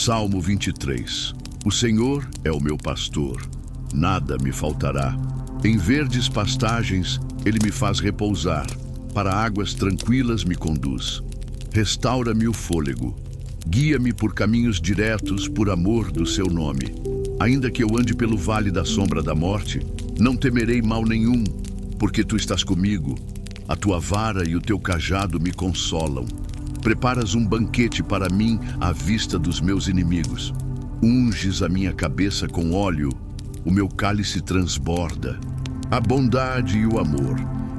Salmo 23. O Senhor é o meu pastor, nada me faltará. Em verdes pastagens ele me faz repousar, para águas tranquilas me conduz. Restaura-me o fôlego, guia-me por caminhos diretos por amor do seu nome. Ainda que eu ande pelo vale da sombra da morte, não temerei mal nenhum, porque tu estás comigo. A tua vara e o teu cajado me consolam. Preparas um banquete para mim à vista dos meus inimigos. Unges a minha cabeça com óleo, o meu cálice transborda. A bondade e o amor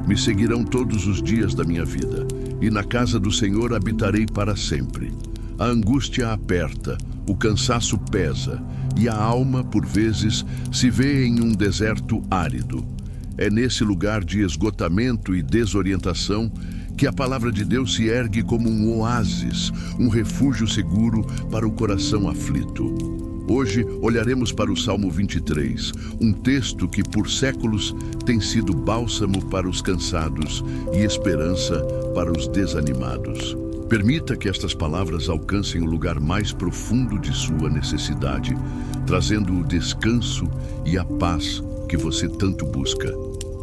me seguirão todos os dias da minha vida, e na casa do Senhor habitarei para sempre. A angústia aperta, o cansaço pesa, e a alma, por vezes, se vê em um deserto árido. É nesse lugar de esgotamento e desorientação que a palavra de Deus se ergue como um oásis, um refúgio seguro para o coração aflito. Hoje olharemos para o Salmo 23, um texto que por séculos tem sido bálsamo para os cansados e esperança para os desanimados. Permita que estas palavras alcancem o lugar mais profundo de sua necessidade, trazendo o descanso e a paz que você tanto busca.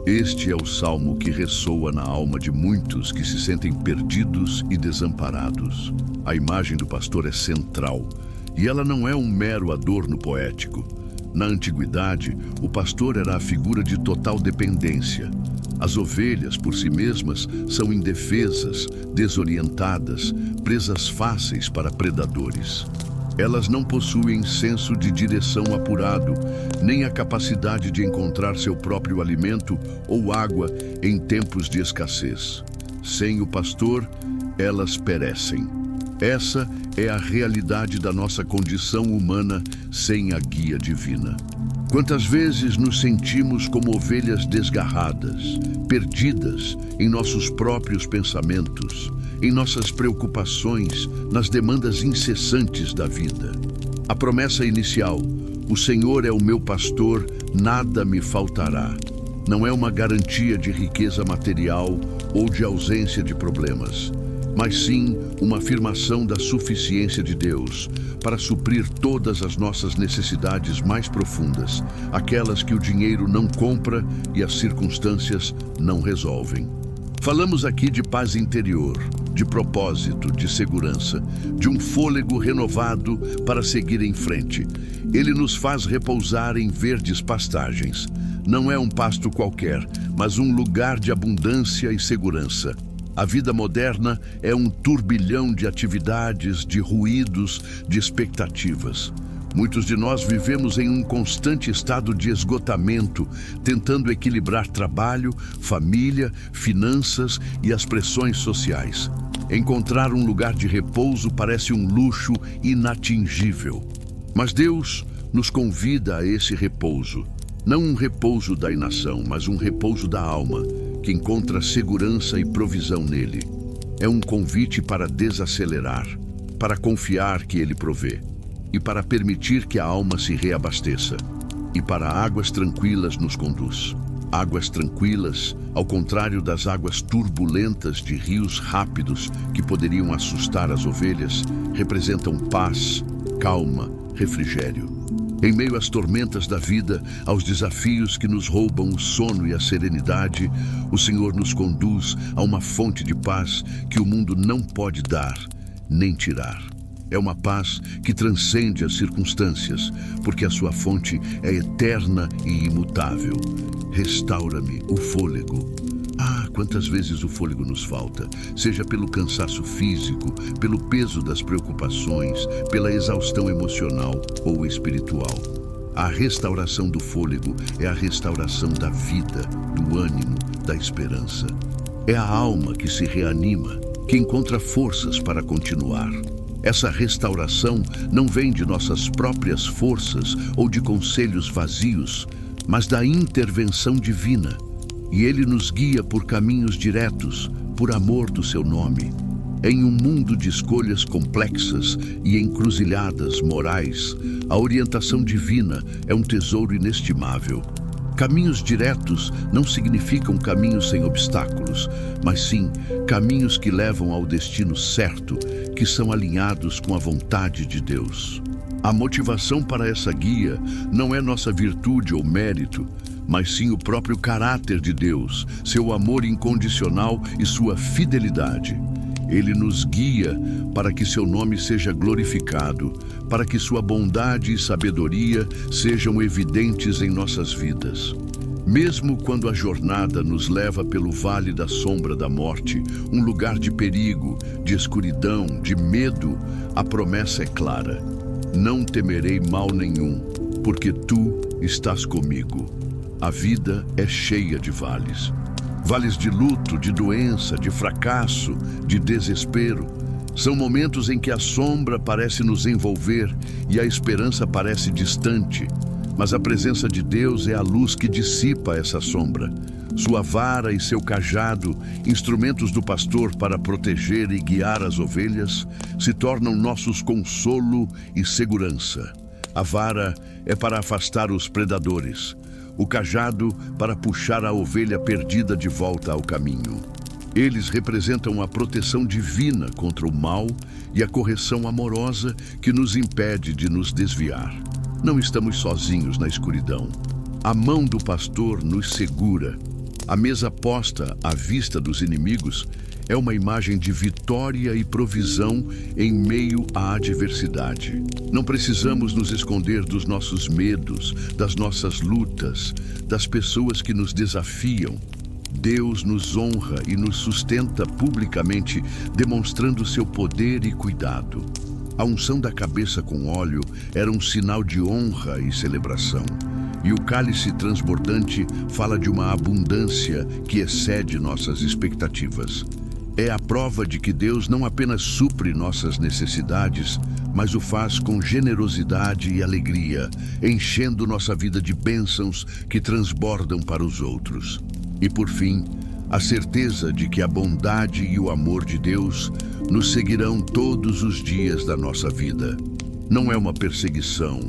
Este é o salmo que ressoa na alma de muitos que se sentem perdidos e desamparados. A imagem do pastor é central, e ela não é um mero adorno poético. Na antiguidade, o pastor era a figura de total dependência. As ovelhas, por si mesmas, são indefesas, desorientadas, presas fáceis para predadores. Elas não possuem senso de direção apurado, nem a capacidade de encontrar seu próprio alimento ou água em tempos de escassez. Sem o pastor, elas perecem. Essa é a realidade da nossa condição humana sem a guia divina. Quantas vezes nos sentimos como ovelhas desgarradas, perdidas em nossos próprios pensamentos, em nossas preocupações, nas demandas incessantes da vida. A promessa inicial, o Senhor é o meu pastor, nada me faltará, não é uma garantia de riqueza material ou de ausência de problemas, mas sim uma afirmação da suficiência de Deus para suprir todas as nossas necessidades mais profundas, aquelas que o dinheiro não compra e as circunstâncias não resolvem. Falamos aqui de paz interior, de propósito, de segurança, de um fôlego renovado para seguir em frente. Ele nos faz repousar em verdes pastagens. Não é um pasto qualquer, mas um lugar de abundância e segurança. A vida moderna é um turbilhão de atividades, de ruídos, de expectativas. Muitos de nós vivemos em um constante estado de esgotamento, tentando equilibrar trabalho, família, finanças e as pressões sociais. Encontrar um lugar de repouso parece um luxo inatingível. Mas Deus nos convida a esse repouso. Não um repouso da inação, mas um repouso da alma, que encontra segurança e provisão nele. É um convite para desacelerar, para confiar que ele provê, e para permitir que a alma se reabasteça, e para águas tranquilas nos conduz. Águas tranquilas, ao contrário das águas turbulentas de rios rápidos que poderiam assustar as ovelhas, representam paz, calma, refrigério. Em meio às tormentas da vida, aos desafios que nos roubam o sono e a serenidade, o Senhor nos conduz a uma fonte de paz que o mundo não pode dar, nem tirar. É uma paz que transcende as circunstâncias, porque a sua fonte é eterna e imutável. Restaura-me o fôlego. Quantas vezes o fôlego nos falta, seja pelo cansaço físico, pelo peso das preocupações, pela exaustão emocional ou espiritual. A restauração do fôlego é a restauração da vida, do ânimo, da esperança. É a alma que se reanima, que encontra forças para continuar. Essa restauração não vem de nossas próprias forças ou de conselhos vazios, mas da intervenção divina. E Ele nos guia por caminhos diretos, por amor do seu nome. Em um mundo de escolhas complexas e encruzilhadas morais, a orientação divina é um tesouro inestimável. Caminhos diretos não significam caminhos sem obstáculos, mas sim caminhos que levam ao destino certo, que são alinhados com a vontade de Deus. A motivação para essa guia não é nossa virtude ou mérito, mas sim o próprio caráter de Deus, seu amor incondicional e sua fidelidade. Ele nos guia para que seu nome seja glorificado, para que sua bondade e sabedoria sejam evidentes em nossas vidas. Mesmo quando a jornada nos leva pelo vale da sombra da morte, um lugar de perigo, de escuridão, de medo, a promessa é clara: não temerei mal nenhum, porque tu estás comigo. A vida é cheia de vales. Vales de luto, de doença, de fracasso, de desespero. São momentos em que a sombra parece nos envolver e a esperança parece distante. Mas a presença de Deus é a luz que dissipa essa sombra. Sua vara e seu cajado, instrumentos do pastor para proteger e guiar as ovelhas, se tornam nossos consolo e segurança. A vara é para afastar os predadores, o cajado para puxar a ovelha perdida de volta ao caminho. Eles representam a proteção divina contra o mal e a correção amorosa que nos impede de nos desviar. Não estamos sozinhos na escuridão. A mão do pastor nos segura. A mesa posta à vista dos inimigos é uma imagem de vitória e provisão em meio à adversidade. Não precisamos nos esconder dos nossos medos, das nossas lutas, das pessoas que nos desafiam. Deus nos honra e nos sustenta publicamente, demonstrando seu poder e cuidado. A unção da cabeça com óleo era um sinal de honra e celebração. E o cálice transbordante fala de uma abundância que excede nossas expectativas. É a prova de que Deus não apenas supre nossas necessidades, mas o faz com generosidade e alegria, enchendo nossa vida de bênçãos que transbordam para os outros. E por fim, a certeza de que a bondade e o amor de Deus nos seguirão todos os dias da nossa vida. Não é uma perseguição,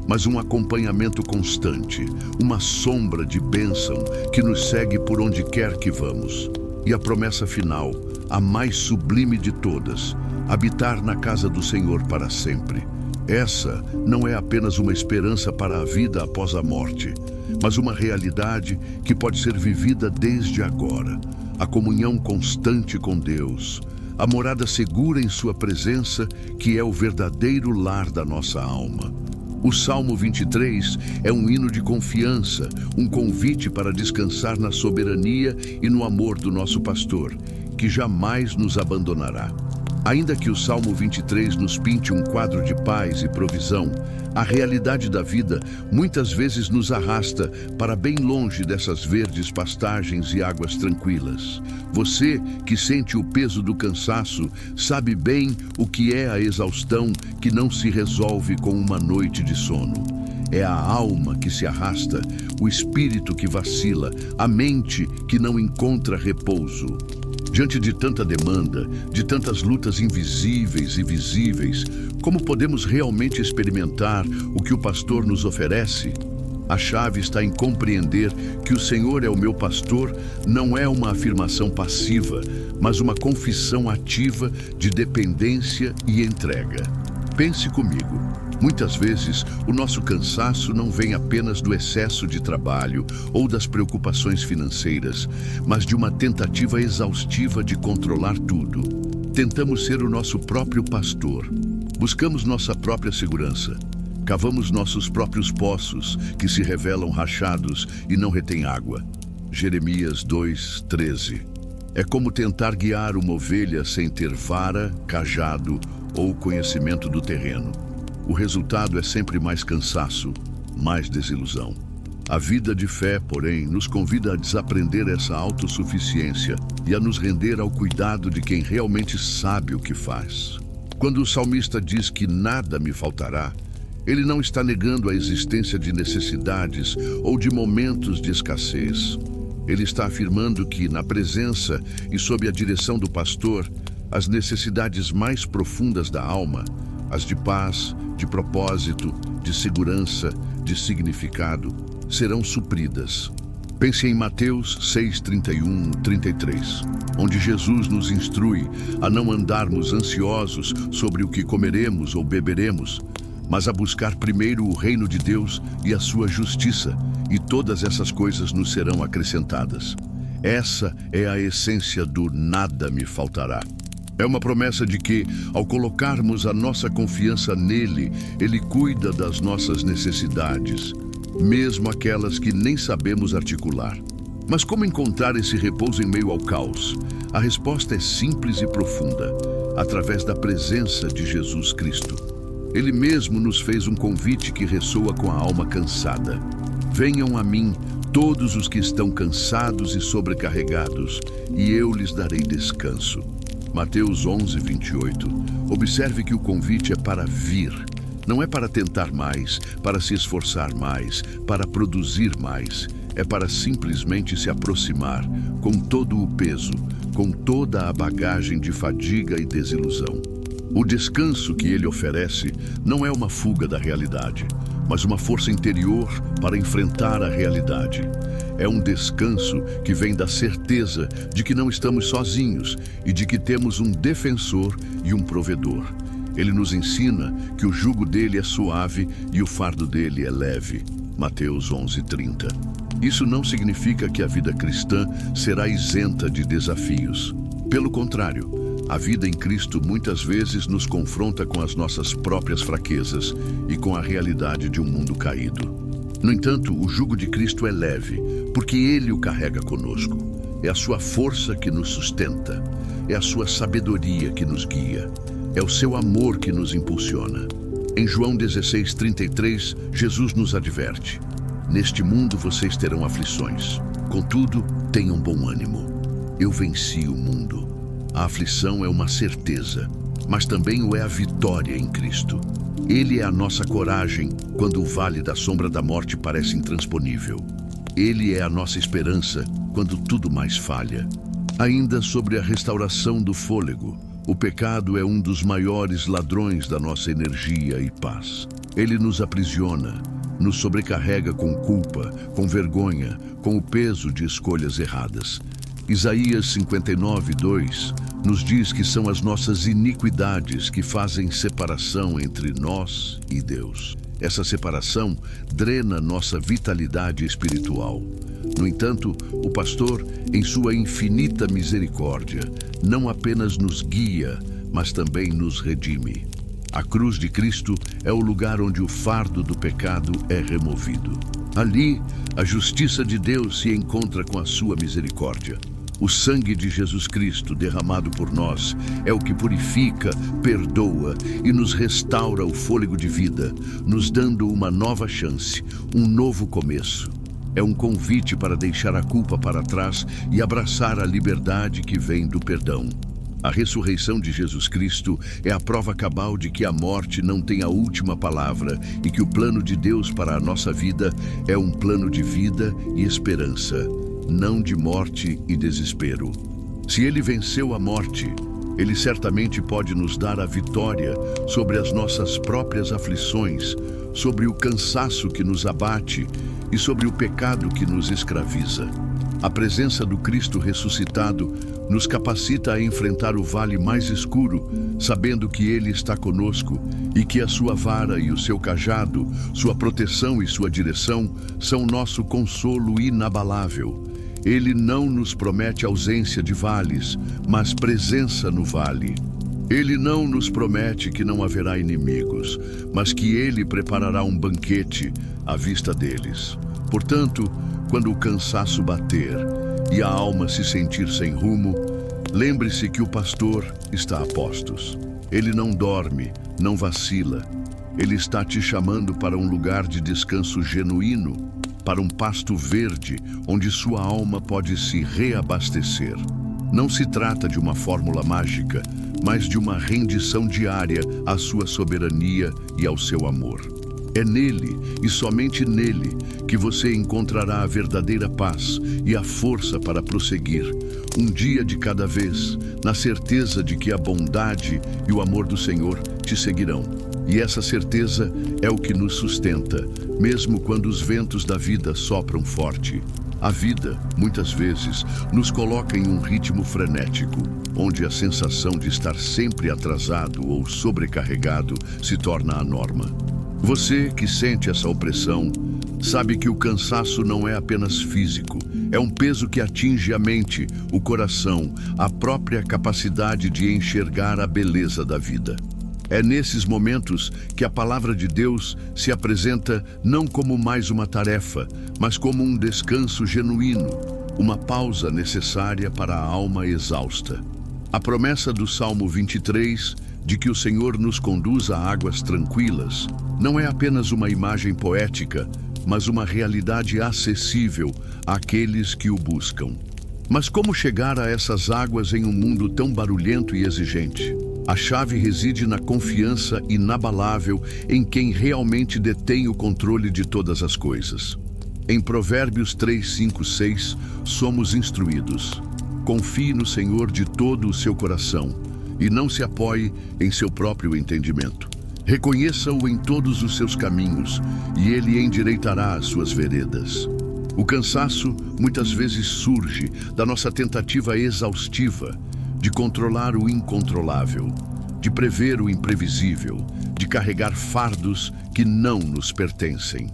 mas um acompanhamento constante, uma sombra de bênção que nos segue por onde quer que vamos. E a promessa final, a mais sublime de todas: habitar na casa do Senhor para sempre. Essa não é apenas uma esperança para a vida após a morte, mas uma realidade que pode ser vivida desde agora. A comunhão constante com Deus, a morada segura em sua presença, que é o verdadeiro lar da nossa alma. O Salmo 23 é um hino de confiança, um convite para descansar na soberania e no amor do nosso pastor, que jamais nos abandonará. Ainda que o Salmo 23 nos pinte um quadro de paz e provisão, a realidade da vida muitas vezes nos arrasta para bem longe dessas verdes pastagens e águas tranquilas. Você, que sente o peso do cansaço, sabe bem o que é a exaustão que não se resolve com uma noite de sono. É a alma que se arrasta, o espírito que vacila, a mente que não encontra repouso. Diante de tanta demanda, de tantas lutas invisíveis e visíveis, como podemos realmente experimentar o que o pastor nos oferece? A chave está em compreender que o Senhor é o meu pastor não é uma afirmação passiva, mas uma confissão ativa de dependência e entrega. Pense comigo. Muitas vezes, o nosso cansaço não vem apenas do excesso de trabalho ou das preocupações financeiras, mas de uma tentativa exaustiva de controlar tudo. Tentamos ser o nosso próprio pastor. Buscamos nossa própria segurança. Cavamos nossos próprios poços, que se revelam rachados e não retêm água. Jeremias 2:13. É como tentar guiar uma ovelha sem ter vara, cajado ou conhecimento do terreno. O resultado é sempre mais cansaço, mais desilusão. A vida de fé, porém, nos convida a desaprender essa autossuficiência e a nos render ao cuidado de quem realmente sabe o que faz. Quando o salmista diz que nada me faltará, ele não está negando a existência de necessidades ou de momentos de escassez. Ele está afirmando que, na presença e sob a direção do pastor, as necessidades mais profundas da alma, as de paz, de propósito, de segurança, de significado, serão supridas. Pense em Mateus 6:31-33, onde Jesus nos instrui a não andarmos ansiosos sobre o que comeremos ou beberemos, mas a buscar primeiro o reino de Deus e a sua justiça, e todas essas coisas nos serão acrescentadas. Essa é a essência do nada me faltará. É uma promessa de que, ao colocarmos a nossa confiança nele, ele cuida das nossas necessidades, mesmo aquelas que nem sabemos articular. Mas como encontrar esse repouso em meio ao caos? A resposta é simples e profunda, através da presença de Jesus Cristo. Ele mesmo nos fez um convite que ressoa com a alma cansada. Venham a mim, todos os que estão cansados e sobrecarregados, e eu lhes darei descanso. Mateus 11, 28. Observe que o convite é para vir. Não é para tentar mais, para se esforçar mais, para produzir mais. É para simplesmente se aproximar, com todo o peso, com toda a bagagem de fadiga e desilusão. O descanso que ele oferece não é uma fuga da realidade, mas uma força interior para enfrentar a realidade. É um descanso que vem da certeza de que não estamos sozinhos e de que temos um defensor e um provedor. Ele nos ensina que o jugo dele é suave e o fardo dele é leve. Mateus 11:30. Isso não significa que a vida cristã será isenta de desafios. Pelo contrário, a vida em Cristo muitas vezes nos confronta com as nossas próprias fraquezas e com a realidade de um mundo caído. No entanto, o jugo de Cristo é leve, porque Ele o carrega conosco. É a sua força que nos sustenta, é a sua sabedoria que nos guia, é o seu amor que nos impulsiona. Em João 16:33, Jesus nos adverte: neste mundo vocês terão aflições, contudo, tenham bom ânimo. Eu venci o mundo. A aflição é uma certeza, mas também o é a vitória em Cristo. Ele é a nossa coragem quando o vale da sombra da morte parece intransponível. Ele é a nossa esperança quando tudo mais falha. Ainda sobre a restauração do fôlego, o pecado é um dos maiores ladrões da nossa energia e paz. Ele nos aprisiona, nos sobrecarrega com culpa, com vergonha, com o peso de escolhas erradas. Isaías 59:2 nos diz que são as nossas iniquidades que fazem separação entre nós e Deus. Essa separação drena nossa vitalidade espiritual. No entanto, o pastor, em sua infinita misericórdia, não apenas nos guia, mas também nos redime. A cruz de Cristo é o lugar onde o fardo do pecado é removido. Ali, a justiça de Deus se encontra com a sua misericórdia. O sangue de Jesus Cristo derramado por nós é o que purifica, perdoa e nos restaura o fôlego de vida, nos dando uma nova chance, um novo começo. É um convite para deixar a culpa para trás e abraçar a liberdade que vem do perdão. A ressurreição de Jesus Cristo é a prova cabal de que a morte não tem a última palavra e que o plano de Deus para a nossa vida é um plano de vida e esperança, não de morte e desespero. Se ele venceu a morte, ele certamente pode nos dar a vitória sobre as nossas próprias aflições, sobre o cansaço que nos abate e sobre o pecado que nos escraviza. A presença do Cristo ressuscitado nos capacita a enfrentar o vale mais escuro, sabendo que Ele está conosco e que a sua vara e o seu cajado, sua proteção e sua direção são nosso consolo inabalável. Ele não nos promete ausência de vales, mas presença no vale. Ele não nos promete que não haverá inimigos, mas que Ele preparará um banquete à vista deles. Portanto, quando o cansaço bater e a alma se sentir sem rumo, lembre-se que o pastor está a postos. Ele não dorme, não vacila. Ele está te chamando para um lugar de descanso genuíno, para um pasto verde onde sua alma pode se reabastecer. Não se trata de uma fórmula mágica, mas de uma rendição diária à sua soberania e ao seu amor. É nele, e somente nele, que você encontrará a verdadeira paz e a força para prosseguir, um dia de cada vez, na certeza de que a bondade e o amor do Senhor te seguirão. E essa certeza é o que nos sustenta, mesmo quando os ventos da vida sopram forte. A vida, muitas vezes, nos coloca em um ritmo frenético, onde a sensação de estar sempre atrasado ou sobrecarregado se torna a norma. Você que sente essa opressão, sabe que o cansaço não é apenas físico, é um peso que atinge a mente, o coração, a própria capacidade de enxergar a beleza da vida. É nesses momentos que a palavra de Deus se apresenta não como mais uma tarefa, mas como um descanso genuíno, uma pausa necessária para a alma exausta. A promessa do Salmo 23, de que o Senhor nos conduz a águas tranquilas, não é apenas uma imagem poética, mas uma realidade acessível àqueles que o buscam. Mas como chegar a essas águas em um mundo tão barulhento e exigente? A chave reside na confiança inabalável em quem realmente detém o controle de todas as coisas. Em Provérbios 3, 5, 6, somos instruídos: confie no Senhor de todo o seu coração e não se apoie em seu próprio entendimento. Reconheça-o em todos os seus caminhos e ele endireitará as suas veredas. O cansaço muitas vezes surge da nossa tentativa exaustiva de controlar o incontrolável, de prever o imprevisível, de carregar fardos que não nos pertencem.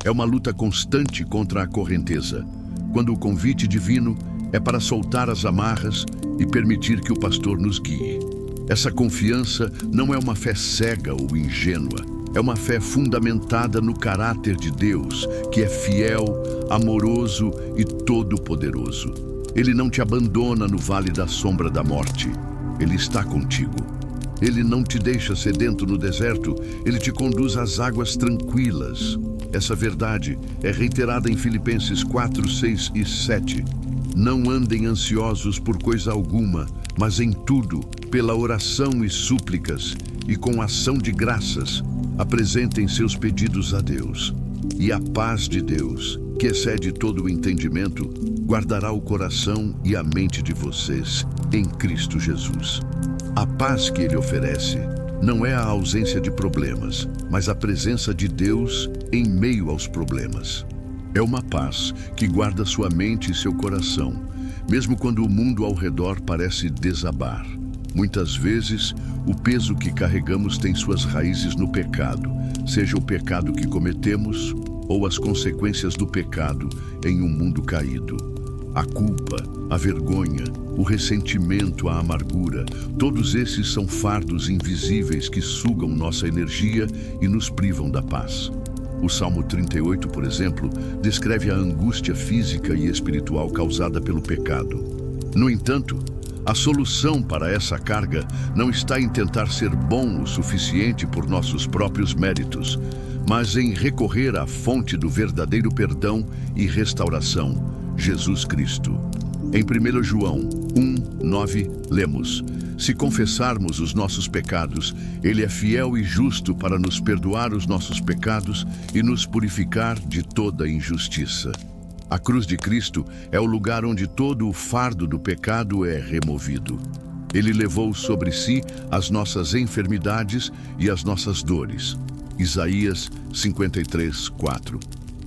É uma luta constante contra a correnteza, quando o convite divino é para soltar as amarras e permitir que o pastor nos guie. Essa confiança não é uma fé cega ou ingênua, é uma fé fundamentada no caráter de Deus, que é fiel, amoroso e todo-poderoso. Ele não te abandona no vale da sombra da morte. Ele está contigo. Ele não te deixa sedento no deserto, ele te conduz às águas tranquilas. Essa verdade é reiterada em Filipenses 4, 6 e 7. Não andem ansiosos por coisa alguma, mas em tudo, pela oração e súplicas, e com ação de graças, apresentem seus pedidos a Deus. E a paz de Deus, que excede todo o entendimento, guardará o coração e a mente de vocês em Cristo Jesus. A paz que Ele oferece não é a ausência de problemas, mas a presença de Deus em meio aos problemas. É uma paz que guarda sua mente e seu coração, mesmo quando o mundo ao redor parece desabar. Muitas vezes, o peso que carregamos tem suas raízes no pecado, seja o pecado que cometemos ou as consequências do pecado em um mundo caído. A culpa, a vergonha, o ressentimento, a amargura, todos esses são fardos invisíveis que sugam nossa energia e nos privam da paz. O Salmo 38, por exemplo, descreve a angústia física e espiritual causada pelo pecado. No entanto, a solução para essa carga não está em tentar ser bom o suficiente por nossos próprios méritos, mas em recorrer à fonte do verdadeiro perdão e restauração, Jesus Cristo. Em 1 João 1, 9, lemos: se confessarmos os nossos pecados, Ele é fiel e justo para nos perdoar os nossos pecados e nos purificar de toda injustiça. A cruz de Cristo é o lugar onde todo o fardo do pecado é removido. Ele levou sobre si as nossas enfermidades e as nossas dores. Isaías 53, 4.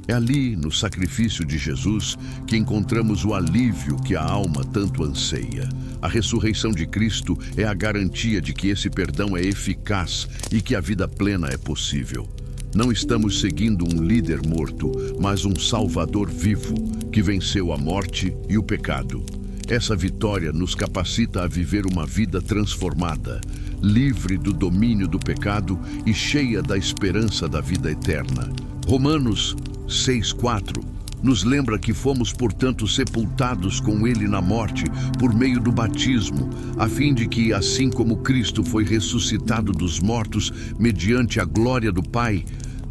É ali, no sacrifício de Jesus, que encontramos o alívio que a alma tanto anseia. A ressurreição de Cristo é a garantia de que esse perdão é eficaz e que a vida plena é possível. Não estamos seguindo um líder morto, mas um Salvador vivo, que venceu a morte e o pecado. Essa vitória nos capacita a viver uma vida transformada, livre do domínio do pecado e cheia da esperança da vida eterna. Romanos 6,4 nos lembra que fomos, portanto, sepultados com Ele na morte por meio do batismo, a fim de que, assim como Cristo foi ressuscitado dos mortos mediante a glória do Pai,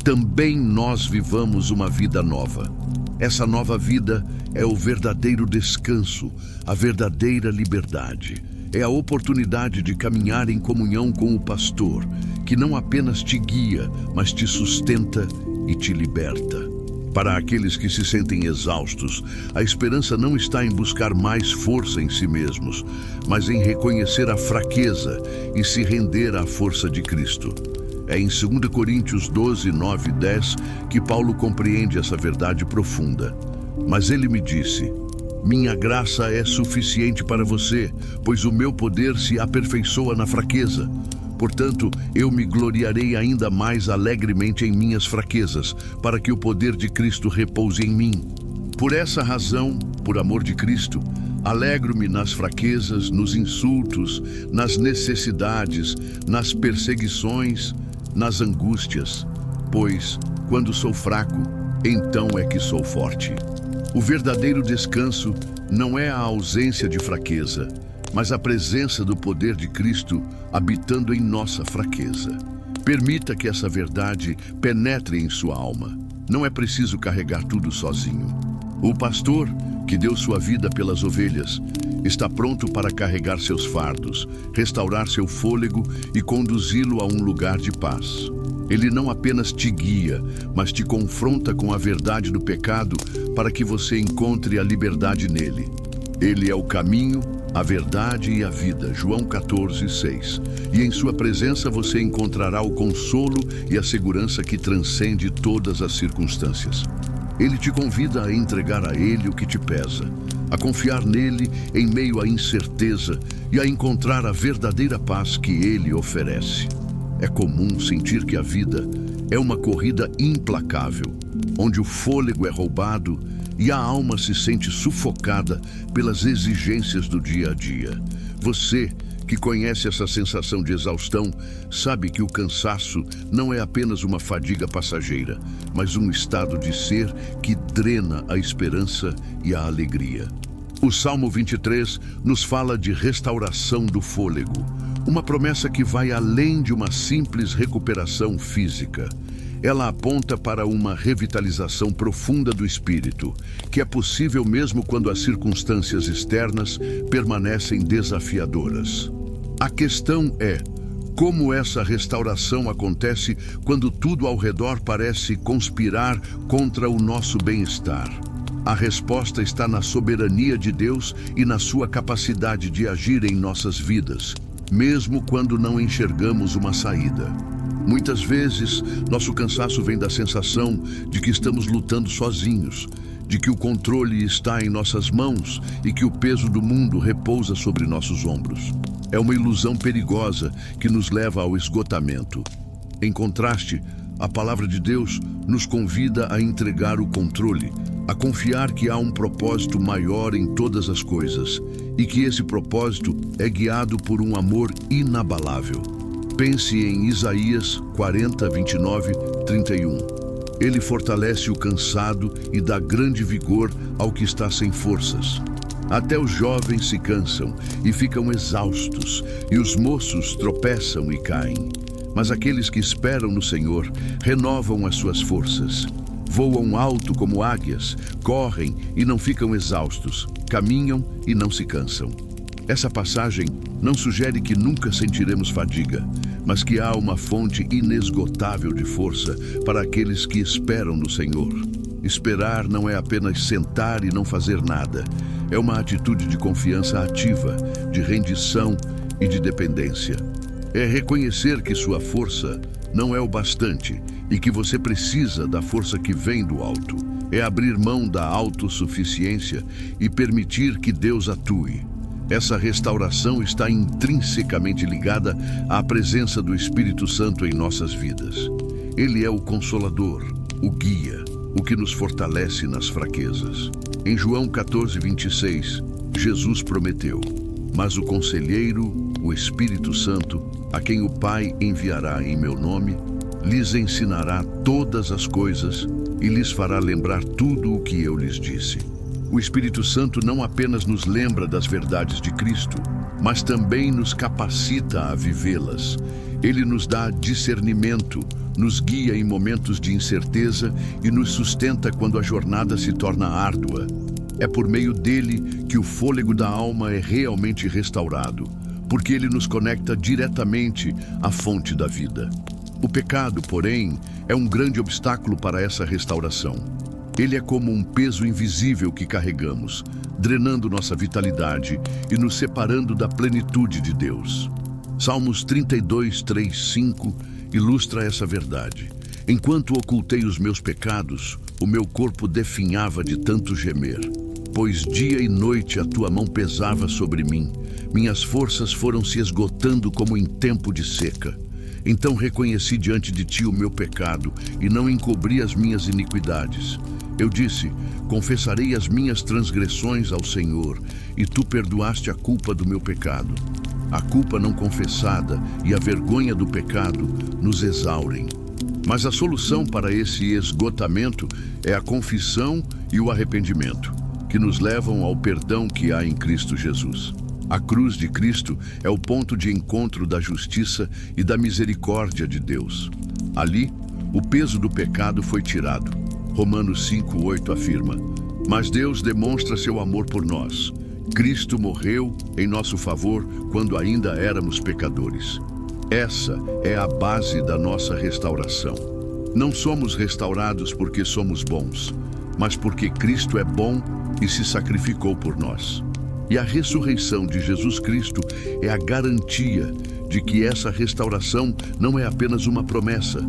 também nós vivamos uma vida nova. Essa nova vida é o verdadeiro descanso, a verdadeira liberdade. É a oportunidade de caminhar em comunhão com o pastor, que não apenas te guia, mas te sustenta e te liberta. Para aqueles que se sentem exaustos, a esperança não está em buscar mais força em si mesmos, mas em reconhecer a fraqueza e se render à força de Cristo. É em 2 Coríntios 12, 9 e 10 que Paulo compreende essa verdade profunda. Mas ele me disse: minha graça é suficiente para você, pois o meu poder se aperfeiçoa na fraqueza. Portanto, eu me gloriarei ainda mais alegremente em minhas fraquezas, para que o poder de Cristo repouse em mim. Por essa razão, por amor de Cristo, alegro-me nas fraquezas, nos insultos, nas necessidades, nas perseguições, nas angústias, pois, quando sou fraco, então é que sou forte. O verdadeiro descanso não é a ausência de fraqueza, mas a presença do poder de Cristo habitando em nossa fraqueza. Permita que essa verdade penetre em sua alma. Não é preciso carregar tudo sozinho. O pastor, que deu sua vida pelas ovelhas, está pronto para carregar seus fardos, restaurar seu fôlego e conduzi-lo a um lugar de paz. Ele não apenas te guia, mas te confronta com a verdade do pecado para que você encontre a liberdade nele. Ele é o caminho, a verdade e a vida, João 14:6. E em sua presença você encontrará o consolo e a segurança que transcende todas as circunstâncias. Ele te convida a entregar a ele o que te pesa, a confiar nele em meio à incerteza e a encontrar a verdadeira paz que ele oferece. É comum sentir que a vida é uma corrida implacável, onde o fôlego é roubado e a alma se sente sufocada pelas exigências do dia a dia. Você, que conhece essa sensação de exaustão, sabe que o cansaço não é apenas uma fadiga passageira, mas um estado de ser que drena a esperança e a alegria. O Salmo 23 nos fala de restauração do fôlego, uma promessa que vai além de uma simples recuperação física. Ela aponta para uma revitalização profunda do espírito, que é possível mesmo quando as circunstâncias externas permanecem desafiadoras. A questão é: como essa restauração acontece quando tudo ao redor parece conspirar contra o nosso bem-estar? A resposta está na soberania de Deus e na sua capacidade de agir em nossas vidas, mesmo quando não enxergamos uma saída. Muitas vezes, nosso cansaço vem da sensação de que estamos lutando sozinhos, de que o controle está em nossas mãos e que o peso do mundo repousa sobre nossos ombros. É uma ilusão perigosa que nos leva ao esgotamento. Em contraste, a palavra de Deus nos convida a entregar o controle, a confiar que há um propósito maior em todas as coisas e que esse propósito é guiado por um amor inabalável. Pense em Isaías 40, 29, 31. Ele fortalece o cansado e dá grande vigor ao que está sem forças. Até os jovens se cansam e ficam exaustos, e os moços tropeçam e caem. Mas aqueles que esperam no Senhor renovam as suas forças. Voam alto como águias, correm e não ficam exaustos, caminham e não se cansam. Essa passagem não sugere que nunca sentiremos fadiga, mas que há uma fonte inesgotável de força para aqueles que esperam no Senhor. Esperar não é apenas sentar e não fazer nada. É uma atitude de confiança ativa, de rendição e de dependência. É reconhecer que sua força não é o bastante e que você precisa da força que vem do alto. É abrir mão da autossuficiência e permitir que Deus atue. Essa restauração está intrinsecamente ligada à presença do Espírito Santo em nossas vidas. Ele é o Consolador, o Guia, o que nos fortalece nas fraquezas. Em João 14, 26, Jesus prometeu: "Mas o Conselheiro, o Espírito Santo, a quem o Pai enviará em meu nome, lhes ensinará todas as coisas e lhes fará lembrar tudo o que eu lhes disse." O Espírito Santo não apenas nos lembra das verdades de Cristo, mas também nos capacita a vivê-las. Ele nos dá discernimento, nos guia em momentos de incerteza e nos sustenta quando a jornada se torna árdua. É por meio dele que o fôlego da alma é realmente restaurado, porque ele nos conecta diretamente à fonte da vida. O pecado, porém, é um grande obstáculo para essa restauração. Ele é como um peso invisível que carregamos, drenando nossa vitalidade e nos separando da plenitude de Deus. Salmos 32, 3, 5 ilustra essa verdade. "Enquanto ocultei os meus pecados, o meu corpo definhava de tanto gemer. pois dia e noite a tua mão pesava sobre mim. Minhas forças foram se esgotando como em tempo de seca. Então reconheci diante de ti o meu pecado e não encobri as minhas iniquidades. Eu disse: confessarei as minhas transgressões ao Senhor, e tu perdoaste a culpa do meu pecado. A culpa não confessada e a vergonha do pecado nos exaurem. Mas a solução para esse esgotamento é a confissão e o arrependimento, que nos levam ao perdão que há em Cristo Jesus. A cruz de Cristo é o ponto de encontro da justiça e da misericórdia de Deus. Ali, o peso do pecado foi tirado. Romanos 5:8 afirma: mas Deus demonstra seu amor por nós. Cristo morreu em nosso favor quando ainda éramos pecadores. Essa é a base da nossa restauração. Não somos restaurados porque somos bons, mas porque Cristo é bom e se sacrificou por nós. E a ressurreição de Jesus Cristo é a garantia de que essa restauração não é apenas uma promessa,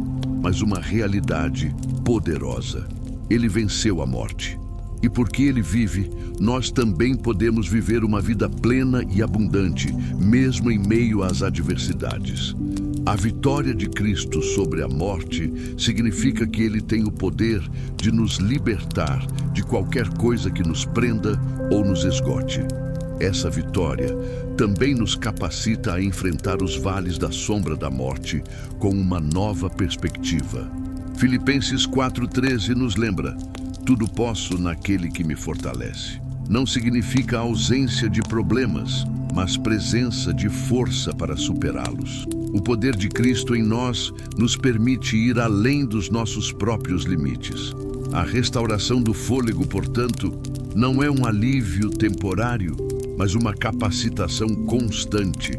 mas uma realidade poderosa. Ele venceu a morte. E porque ele vive, nós também podemos viver uma vida plena e abundante, mesmo em meio às adversidades. A vitória de Cristo sobre a morte significa que ele tem o poder de nos libertar de qualquer coisa que nos prenda ou nos esgote. Essa vitória também nos capacita a enfrentar os vales da sombra da morte com uma nova perspectiva. Filipenses 4:13 nos lembra: tudo posso naquele que me fortalece. Não significa ausência de problemas, mas presença de força para superá-los. O poder de Cristo em nós nos permite ir além dos nossos próprios limites. A restauração do fôlego, portanto, não é um alívio temporário, mas uma capacitação constante.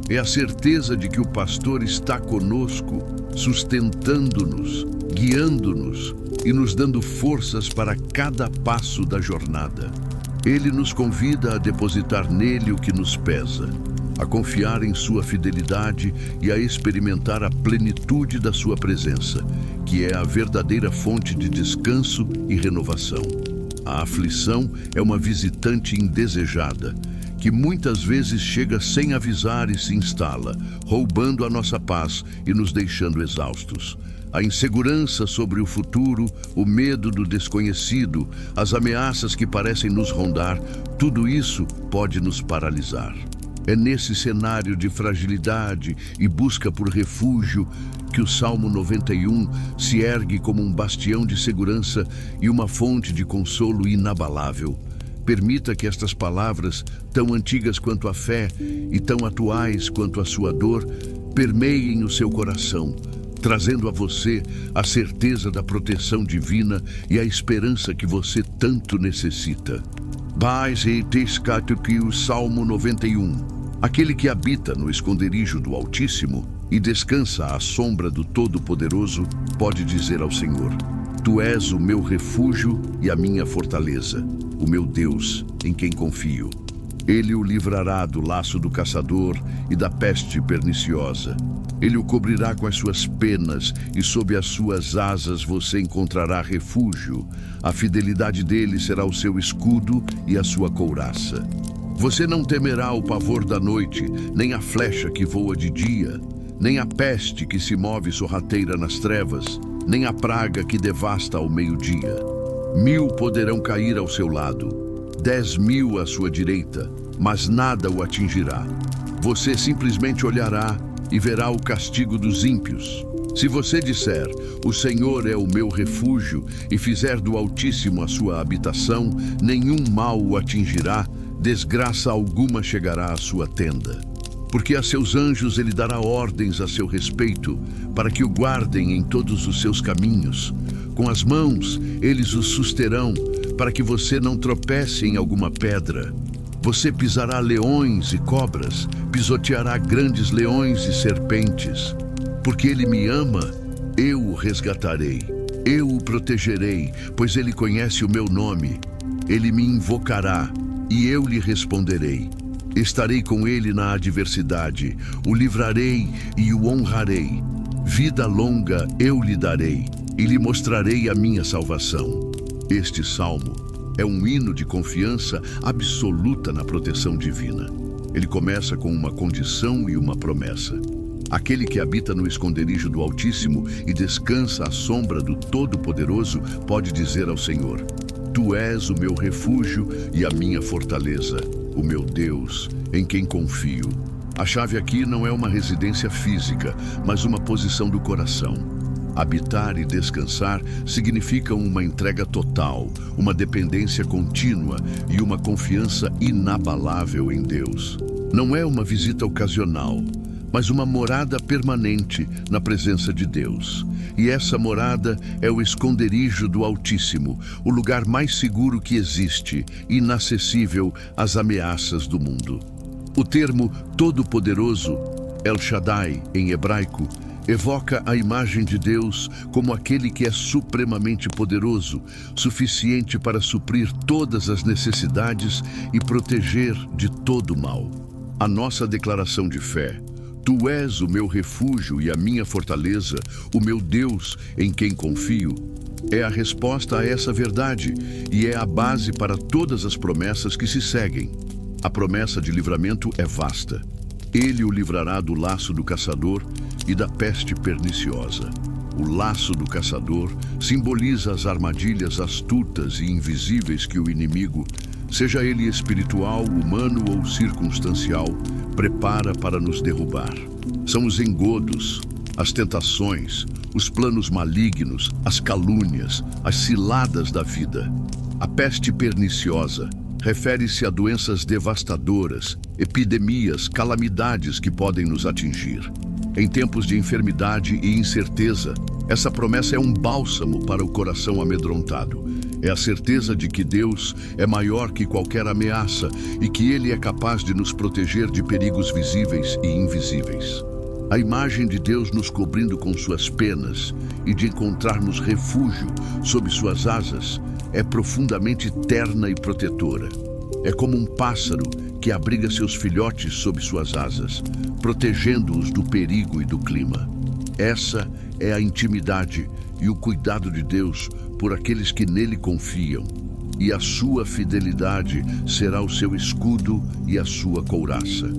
É a certeza de que o pastor está conosco, sustentando-nos, guiando-nos e nos dando forças para cada passo da jornada. Ele nos convida a depositar nele o que nos pesa, a confiar em sua fidelidade e a experimentar a plenitude da sua presença, que é a verdadeira fonte de descanso e renovação. A aflição é uma visitante indesejada, que muitas vezes chega sem avisar e se instala, roubando a nossa paz e nos deixando exaustos. A insegurança sobre o futuro, o medo do desconhecido, as ameaças que parecem nos rondar, tudo isso pode nos paralisar. É nesse cenário de fragilidade e busca por refúgio que o Salmo 91 se ergue como um bastião de segurança e uma fonte de consolo inabalável. Permita que estas palavras, tão antigas quanto a fé e tão atuais quanto a sua dor, permeiem o seu coração, trazendo a você a certeza da proteção divina e a esperança que você tanto necessita. Bais e tescato que o Salmo 91. Aquele que habita no esconderijo do Altíssimo e descansa à sombra do Todo-Poderoso pode dizer ao Senhor: Tu és o meu refúgio e a minha fortaleza, o meu Deus em quem confio. Ele o livrará do laço do caçador e da peste perniciosa. Ele o cobrirá com as suas penas e sob as suas asas você encontrará refúgio. A fidelidade dele será o seu escudo e a sua couraça. Você não temerá o pavor da noite, nem a flecha que voa de dia, nem a peste que se move sorrateira nas trevas, nem a praga que devasta ao meio-dia. 1000 poderão cair ao seu lado, 10.000 à sua direita, mas nada o atingirá. Você simplesmente olhará e verá o castigo dos ímpios. Se você disser: o Senhor é o meu refúgio, e fizer do Altíssimo a sua habitação, nenhum mal o atingirá, desgraça alguma chegará à sua tenda. Porque a seus anjos ele dará ordens a seu respeito, para que o guardem em todos os seus caminhos. Com as mãos eles o susterão, para que você não tropece em alguma pedra. Você pisará leões e cobras, pisoteará grandes leões e serpentes. Porque ele me ama, eu o resgatarei. Eu o protegerei, pois ele conhece o meu nome. Ele me invocará, e eu lhe responderei. Estarei com ele na adversidade, o livrarei e o honrarei. Vida longa eu lhe darei, e lhe mostrarei a minha salvação. Este salmo É um hino de confiança absoluta na proteção divina. Ele começa com uma condição e uma promessa. Aquele que habita no esconderijo do Altíssimo e descansa à sombra do Todo-Poderoso pode dizer ao Senhor: Tu és o meu refúgio e a minha fortaleza, o meu Deus, em quem confio. A chave aqui não é uma residência física, mas uma posição do coração. Habitar e descansar significam uma entrega total, uma dependência contínua e uma confiança inabalável em Deus. Não é uma visita ocasional, mas uma morada permanente na presença de Deus. E essa morada é o esconderijo do Altíssimo, o lugar mais seguro que existe, inacessível às ameaças do mundo. O termo Todo-Poderoso, El Shaddai, em hebraico, evoca a imagem de Deus como aquele que é supremamente poderoso, suficiente para suprir todas as necessidades e proteger de todo o mal. A nossa declaração de fé: Tu és o meu refúgio e a minha fortaleza, o meu Deus em quem confio, é a resposta a essa verdade e é a base para todas as promessas que se seguem. A promessa de livramento é vasta. Ele o livrará do laço do caçador e da peste perniciosa. O laço do caçador simboliza as armadilhas astutas e invisíveis que o inimigo, seja ele espiritual, humano ou circunstancial, prepara para nos derrubar. São os engodos, as tentações, os planos malignos, as calúnias, as ciladas da vida. A peste perniciosa refere-se a doenças devastadoras, epidemias, calamidades que podem nos atingir. Em tempos de enfermidade e incerteza, essa promessa é um bálsamo para o coração amedrontado. É a certeza de que Deus é maior que qualquer ameaça e que Ele é capaz de nos proteger de perigos visíveis e invisíveis. A imagem de Deus nos cobrindo com suas penas e de encontrarmos refúgio sob suas asas é profundamente terna e protetora. É como um pássaro que abriga seus filhotes sob suas asas, protegendo-os do perigo e do clima. Essa é a intimidade e o cuidado de Deus por aqueles que nele confiam, e a sua fidelidade será o seu escudo e a sua couraça.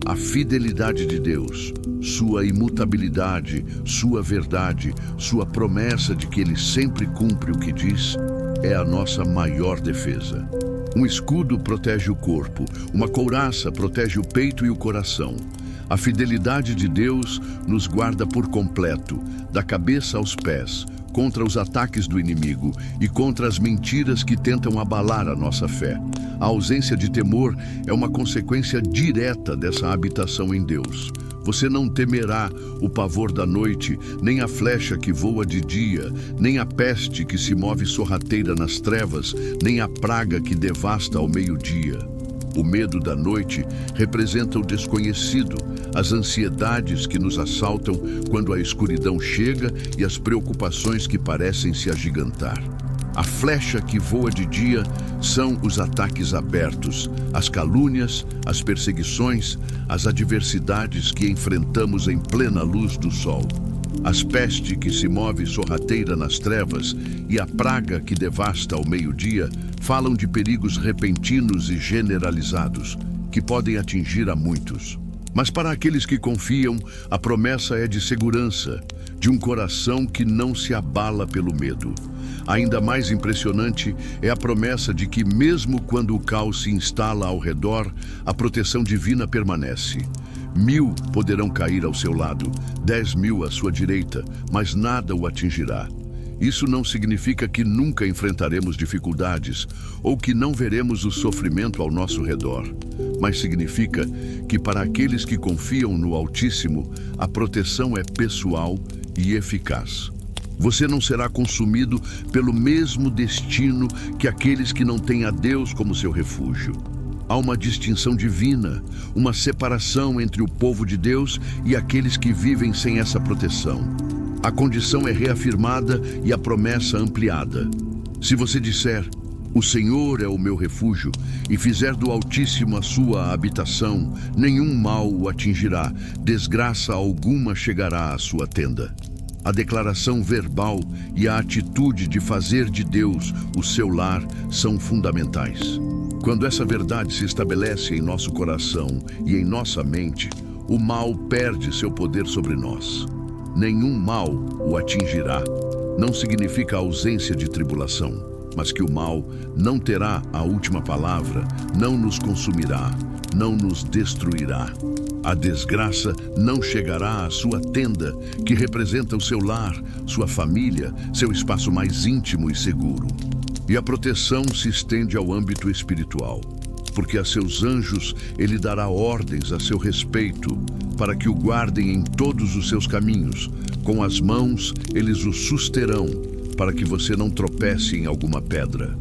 A fidelidade de Deus, sua imutabilidade, sua verdade, sua promessa de que Ele sempre cumpre o que diz, é a nossa maior defesa. Um escudo protege o corpo, uma couraça protege o peito e o coração. A fidelidade de Deus nos guarda por completo, da cabeça aos pés, contra os ataques do inimigo e contra as mentiras que tentam abalar a nossa fé. A ausência de temor é uma consequência direta dessa habitação em Deus. Você não temerá o pavor da noite, nem a flecha que voa de dia, nem a peste que se move sorrateira nas trevas, nem a praga que devasta ao meio-dia. O medo da noite representa o desconhecido, as ansiedades que nos assaltam quando a escuridão chega e as preocupações que parecem se agigantar. A flecha que voa de dia são os ataques abertos, as calúnias, as perseguições, as adversidades que enfrentamos em plena luz do sol. As pestes que se move sorrateira nas trevas e a praga que devasta ao meio-dia falam de perigos repentinos e generalizados, que podem atingir a muitos. Mas para aqueles que confiam, a promessa é de segurança, de um coração que não se abala pelo medo. Ainda mais impressionante é a promessa de que, mesmo quando o caos se instala ao redor, a proteção divina permanece. 1000 poderão cair ao seu lado, 10.000 à sua direita, mas nada o atingirá. Isso não significa que nunca enfrentaremos dificuldades ou que não veremos o sofrimento ao nosso redor, mas significa que para aqueles que confiam no Altíssimo, a proteção é pessoal e eficaz. Você não será consumido pelo mesmo destino que aqueles que não têm a Deus como seu refúgio. Há uma distinção divina, uma separação entre o povo de Deus e aqueles que vivem sem essa proteção. A condição é reafirmada e a promessa ampliada. Se você disser, o Senhor é o meu refúgio, e fizer do Altíssimo a sua habitação, nenhum mal o atingirá, desgraça alguma chegará à sua tenda. A declaração verbal e a atitude de fazer de Deus o seu lar são fundamentais. Quando essa verdade se estabelece em nosso coração e em nossa mente, o mal perde seu poder sobre nós. Nenhum mal o atingirá. Não significa ausência de tribulação, mas que o mal não terá a última palavra, não nos consumirá, não nos destruirá. A desgraça não chegará à sua tenda, que representa o seu lar, sua família, seu espaço mais íntimo e seguro. E a proteção se estende ao âmbito espiritual, porque a seus anjos ele dará ordens a seu respeito, para que o guardem em todos os seus caminhos. Com as mãos eles o susterão, para que você não tropece em alguma pedra.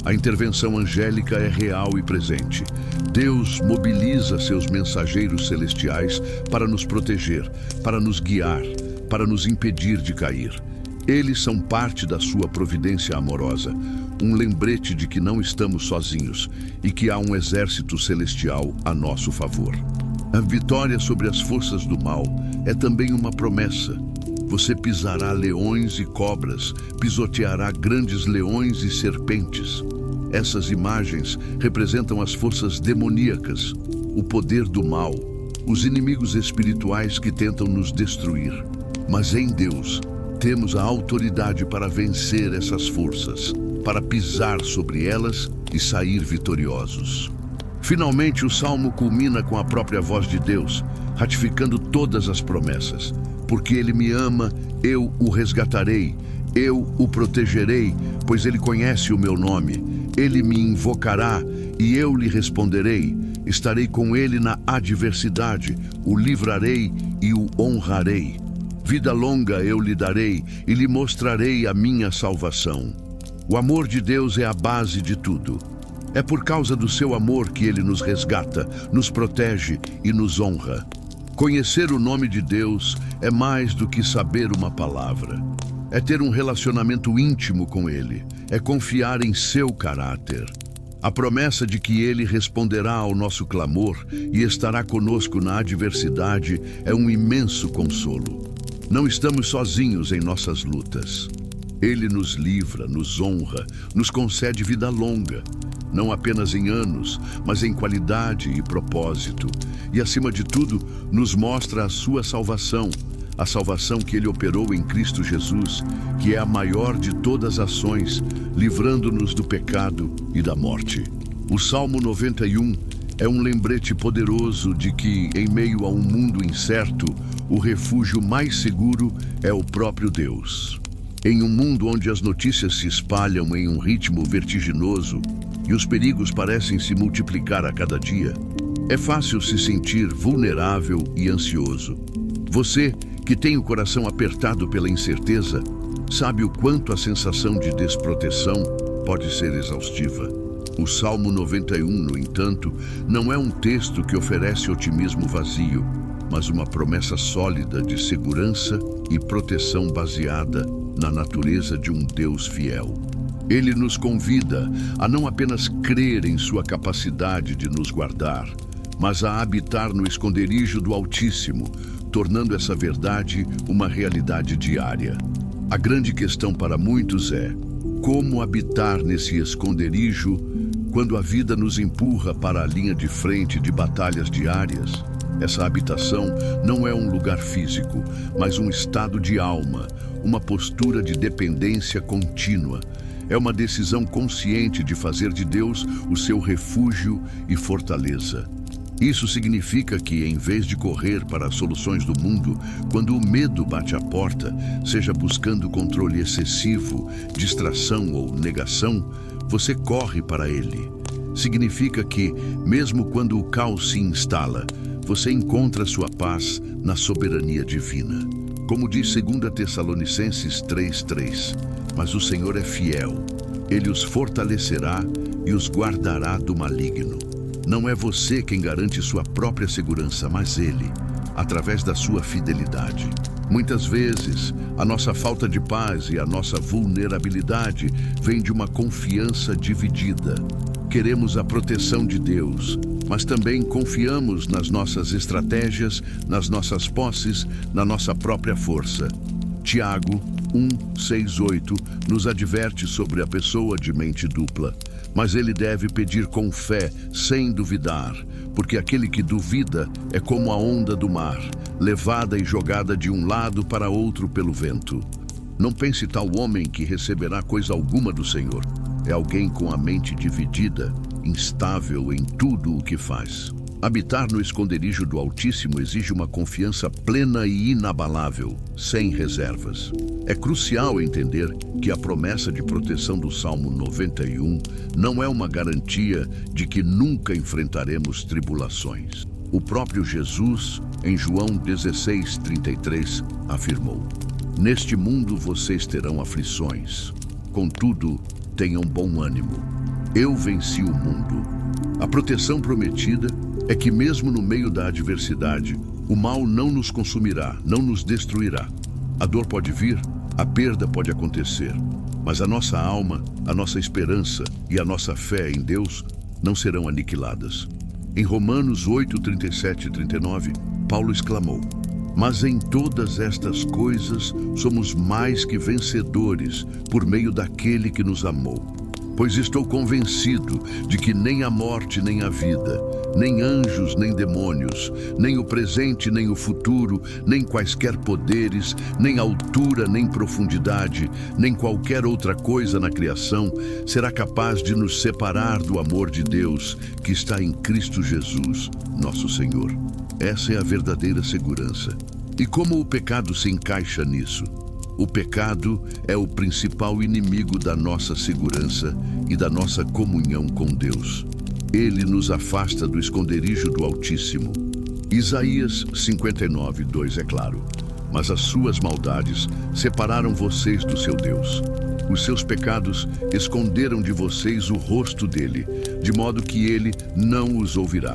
A intervenção angélica é real e presente. Deus mobiliza seus mensageiros celestiais para nos proteger, para nos guiar, para nos impedir de cair. Eles são parte da sua providência amorosa, um lembrete de que não estamos sozinhos e que há um exército celestial a nosso favor. A vitória sobre as forças do mal é também uma promessa. Você pisará leões e cobras, pisoteará grandes leões e serpentes. Essas imagens representam as forças demoníacas, o poder do mal, os inimigos espirituais que tentam nos destruir. Mas em Deus, temos a autoridade para vencer essas forças, para pisar sobre elas e sair vitoriosos. Finalmente, o Salmo culmina com a própria voz de Deus, ratificando todas as promessas. Porque Ele me ama, eu o resgatarei, eu o protegerei, pois Ele conhece o meu nome. Ele me invocará e eu lhe responderei. Estarei com ele na adversidade, o livrarei e o honrarei. Vida longa eu lhe darei e lhe mostrarei a minha salvação. O amor de Deus é a base de tudo. É por causa do seu amor que ele nos resgata, nos protege e nos honra. Conhecer o nome de Deus é mais do que saber uma palavra. É ter um relacionamento íntimo com Ele. É confiar em seu caráter. A promessa de que Ele responderá ao nosso clamor e estará conosco na adversidade é um imenso consolo. Não estamos sozinhos em nossas lutas. Ele nos livra, nos honra, nos concede vida longa. Não apenas em anos, mas em qualidade e propósito. E, acima de tudo, nos mostra a sua salvação, a salvação que Ele operou em Cristo Jesus, que é a maior de todas as ações, livrando-nos do pecado e da morte. O Salmo 91 é um lembrete poderoso de que, em meio a um mundo incerto, o refúgio mais seguro é o próprio Deus. Em um mundo onde as notícias se espalham em um ritmo vertiginoso e os perigos parecem se multiplicar a cada dia, é fácil se sentir vulnerável e ansioso. Você, que tem o coração apertado pela incerteza, sabe o quanto a sensação de desproteção pode ser exaustiva. O Salmo 91, no entanto, não é um texto que oferece otimismo vazio, mas uma promessa sólida de segurança e proteção baseada na natureza de um Deus fiel. Ele nos convida a não apenas crer em sua capacidade de nos guardar, mas a habitar no esconderijo do Altíssimo, tornando essa verdade uma realidade diária. A grande questão para muitos é: como habitar nesse esconderijo quando a vida nos empurra para a linha de frente de batalhas diárias? Essa habitação não é um lugar físico, mas um estado de alma, uma postura de dependência contínua. É uma decisão consciente de fazer de Deus o seu refúgio e fortaleza. Isso significa que, em vez de correr para as soluções do mundo, quando o medo bate à porta, seja buscando controle excessivo, distração ou negação, você corre para ele. Significa que, mesmo quando o caos se instala, você encontra sua paz na soberania divina. Como diz 2 Tessalonicenses 3:3, mas o Senhor é fiel, Ele os fortalecerá e os guardará do maligno. Não é você quem garante sua própria segurança, mas Ele, através da sua fidelidade. Muitas vezes, a nossa falta de paz e a nossa vulnerabilidade vem de uma confiança dividida. Queremos a proteção de Deus, mas também confiamos nas nossas estratégias, nas nossas posses, na nossa própria força. Tiago 1, 6, 8 nos adverte sobre a pessoa de mente dupla, mas ele deve pedir com fé, sem duvidar, porque aquele que duvida é como a onda do mar, levada e jogada de um lado para outro pelo vento. Não pense tal homem que receberá coisa alguma do Senhor. É alguém com a mente dividida, instável em tudo o que faz. Habitar no esconderijo do Altíssimo exige uma confiança plena e inabalável, sem reservas. É crucial entender que a promessa de proteção do Salmo 91 não é uma garantia de que nunca enfrentaremos tribulações. O próprio Jesus, em João 16:33, afirmou: "Neste mundo vocês terão aflições. Contudo, tenham bom ânimo. Eu venci o mundo." A proteção prometida é que mesmo no meio da adversidade, o mal não nos consumirá, não nos destruirá. A dor pode vir, a perda pode acontecer, mas a nossa alma, a nossa esperança e a nossa fé em Deus não serão aniquiladas. Em Romanos 8, 37 e 39, Paulo exclamou: "Mas em todas estas coisas somos mais que vencedores por meio daquele que nos amou. Pois estou convencido de que nem a morte nem a vida, nem anjos nem demônios, nem o presente nem o futuro, nem quaisquer poderes, nem altura nem profundidade, nem qualquer outra coisa na criação será capaz de nos separar do amor de Deus que está em Cristo Jesus, nosso Senhor." Essa é a verdadeira segurança. E como o pecado se encaixa nisso? O pecado é o principal inimigo da nossa segurança e da nossa comunhão com Deus. Ele nos afasta do esconderijo do Altíssimo. Isaías 59, 2 é claro: "Mas as suas maldades separaram vocês do seu Deus. Os seus pecados esconderam de vocês o rosto dele, de modo que ele não os ouvirá."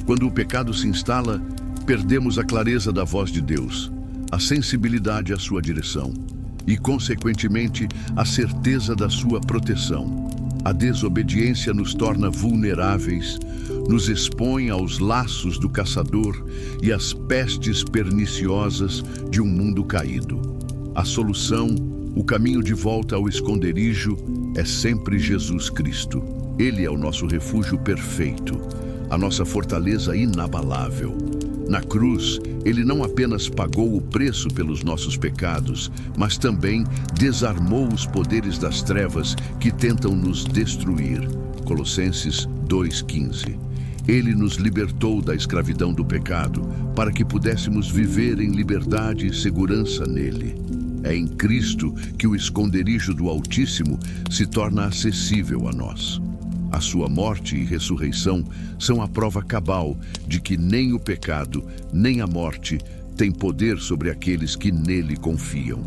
Quando o pecado se instala, perdemos a clareza da voz de Deus, a sensibilidade à sua direção e, consequentemente, a certeza da sua proteção. A desobediência nos torna vulneráveis, nos expõe aos laços do caçador e às pestes perniciosas de um mundo caído. A solução, o caminho de volta ao esconderijo, é sempre Jesus Cristo. Ele é o nosso refúgio perfeito, a nossa fortaleza inabalável. Na cruz, ele não apenas pagou o preço pelos nossos pecados, mas também desarmou os poderes das trevas que tentam nos destruir. Colossenses 2:15. Ele nos libertou da escravidão do pecado para que pudéssemos viver em liberdade e segurança nele. É em Cristo que o esconderijo do Altíssimo se torna acessível a nós. A sua morte e ressurreição são a prova cabal de que nem o pecado, nem a morte têm poder sobre aqueles que nele confiam.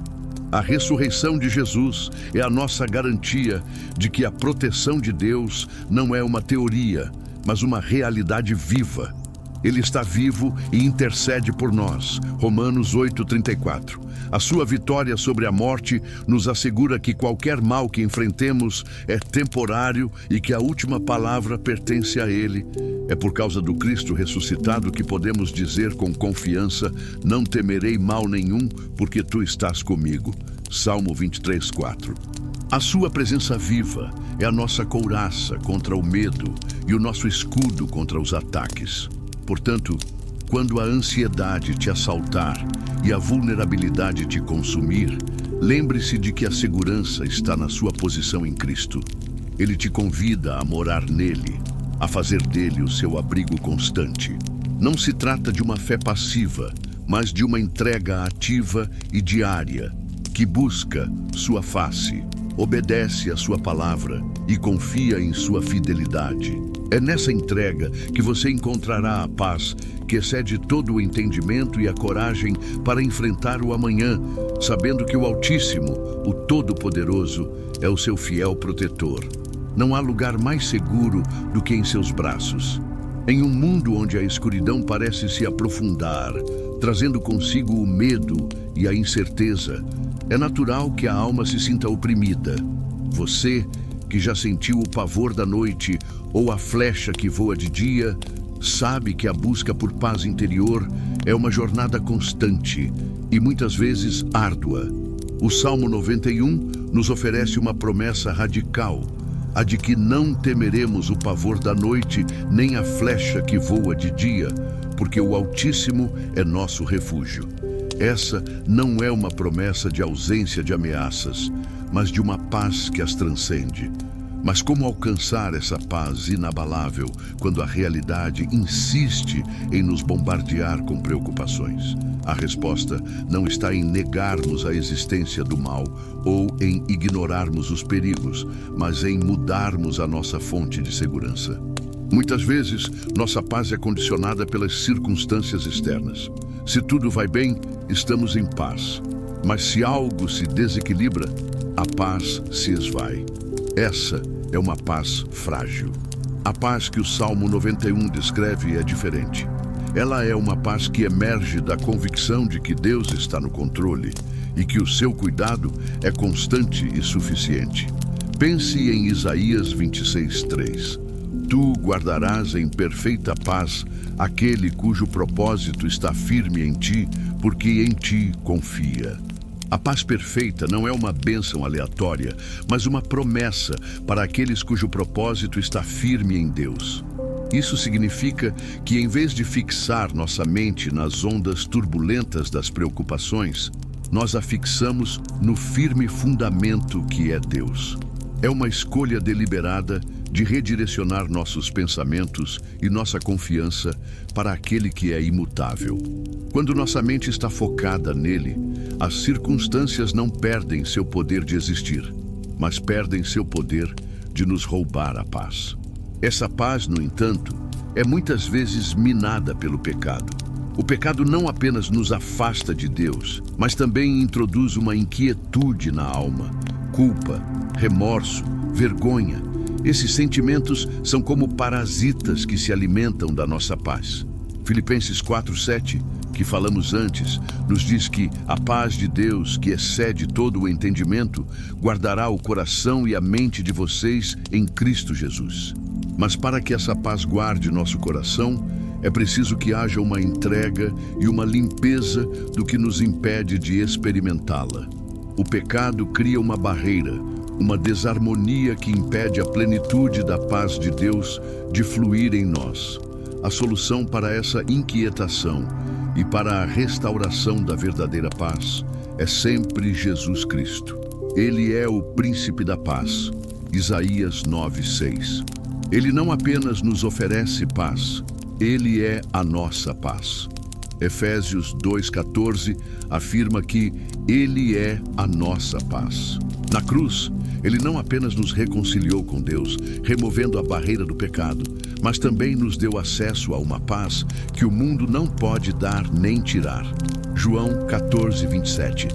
A ressurreição de Jesus é a nossa garantia de que a proteção de Deus não é uma teoria, mas uma realidade viva. Ele está vivo e intercede por nós. Romanos 8:34. A sua vitória sobre a morte nos assegura que qualquer mal que enfrentemos é temporário e que a última palavra pertence a Ele. É por causa do Cristo ressuscitado que podemos dizer com confiança: "Não temerei mal nenhum, porque tu estás comigo." Salmo 23:4. A sua presença viva é a nossa couraça contra o medo e o nosso escudo contra os ataques. Portanto, quando a ansiedade te assaltar e a vulnerabilidade te consumir, lembre-se de que a segurança está na sua posição em Cristo. Ele te convida a morar nele, a fazer dele o seu abrigo constante. Não se trata de uma fé passiva, mas de uma entrega ativa e diária, que busca sua face, obedece à sua palavra e confia em sua fidelidade. É nessa entrega que você encontrará a paz que excede todo o entendimento e a coragem para enfrentar o amanhã, sabendo que o Altíssimo, o Todo-Poderoso, é o seu fiel protetor. Não há lugar mais seguro do que em seus braços. Em um mundo onde a escuridão parece se aprofundar, trazendo consigo o medo e a incerteza, é natural que a alma se sinta oprimida. Você, que já sentiu o pavor da noite ou a flecha que voa de dia, sabe que a busca por paz interior É uma jornada constante e muitas vezes árdua. O Salmo 91 nos oferece uma promessa radical, a de que não temeremos o pavor da noite, nem a flecha que voa de dia, porque o Altíssimo é nosso refúgio. Essa não é uma promessa de ausência de ameaças, mas de uma paz que as transcende. Mas como alcançar essa paz inabalável quando a realidade insiste em nos bombardear com preocupações? A resposta não está em negarmos a existência do mal ou em ignorarmos os perigos, mas em mudarmos a nossa fonte de segurança. Muitas vezes, nossa paz é condicionada pelas circunstâncias externas. Se tudo vai bem, estamos em paz. Mas se algo se desequilibra, a paz se esvai. Essa é uma paz frágil. A paz que o Salmo 91 descreve é diferente. Ela é uma paz que emerge da convicção de que Deus está no controle e que o seu cuidado é constante e suficiente. Pense em Isaías 26:3. Tu guardarás em perfeita paz aquele cujo propósito está firme em ti, porque em ti confia. A paz perfeita não é uma bênção aleatória, mas uma promessa para aqueles cujo propósito está firme em Deus. Isso significa que, em vez de fixar nossa mente nas ondas turbulentas das preocupações, nós a fixamos no firme fundamento que é Deus. É uma escolha deliberada de redirecionar nossos pensamentos e nossa confiança para aquele que é imutável. Quando nossa mente está focada nele, as circunstâncias não perdem seu poder de existir, mas perdem seu poder de nos roubar a paz. Essa paz, no entanto, é muitas vezes minada pelo pecado. O pecado não apenas nos afasta de Deus, mas também introduz uma inquietude na alma, culpa, remorso, vergonha. Esses sentimentos são como parasitas que se alimentam da nossa paz. Filipenses 4:7, que falamos antes, nos diz que a paz de Deus, que excede todo o entendimento, guardará o coração e a mente de vocês em Cristo Jesus. Mas para que essa paz guarde nosso coração, é preciso que haja uma entrega e uma limpeza do que nos impede de experimentá-la. O pecado cria uma barreira, uma desarmonia que impede a plenitude da paz de Deus de fluir em nós. A solução para essa inquietação e para a restauração da verdadeira paz é sempre Jesus Cristo. Ele é o príncipe da paz. Isaías 9:6. Ele não apenas nos oferece paz, ele é a nossa paz. Efésios 2:14 afirma que ele é a nossa paz. Na cruz, ele não apenas nos reconciliou com Deus, removendo a barreira do pecado, mas também nos deu acesso a uma paz que o mundo não pode dar nem tirar. João 14:27.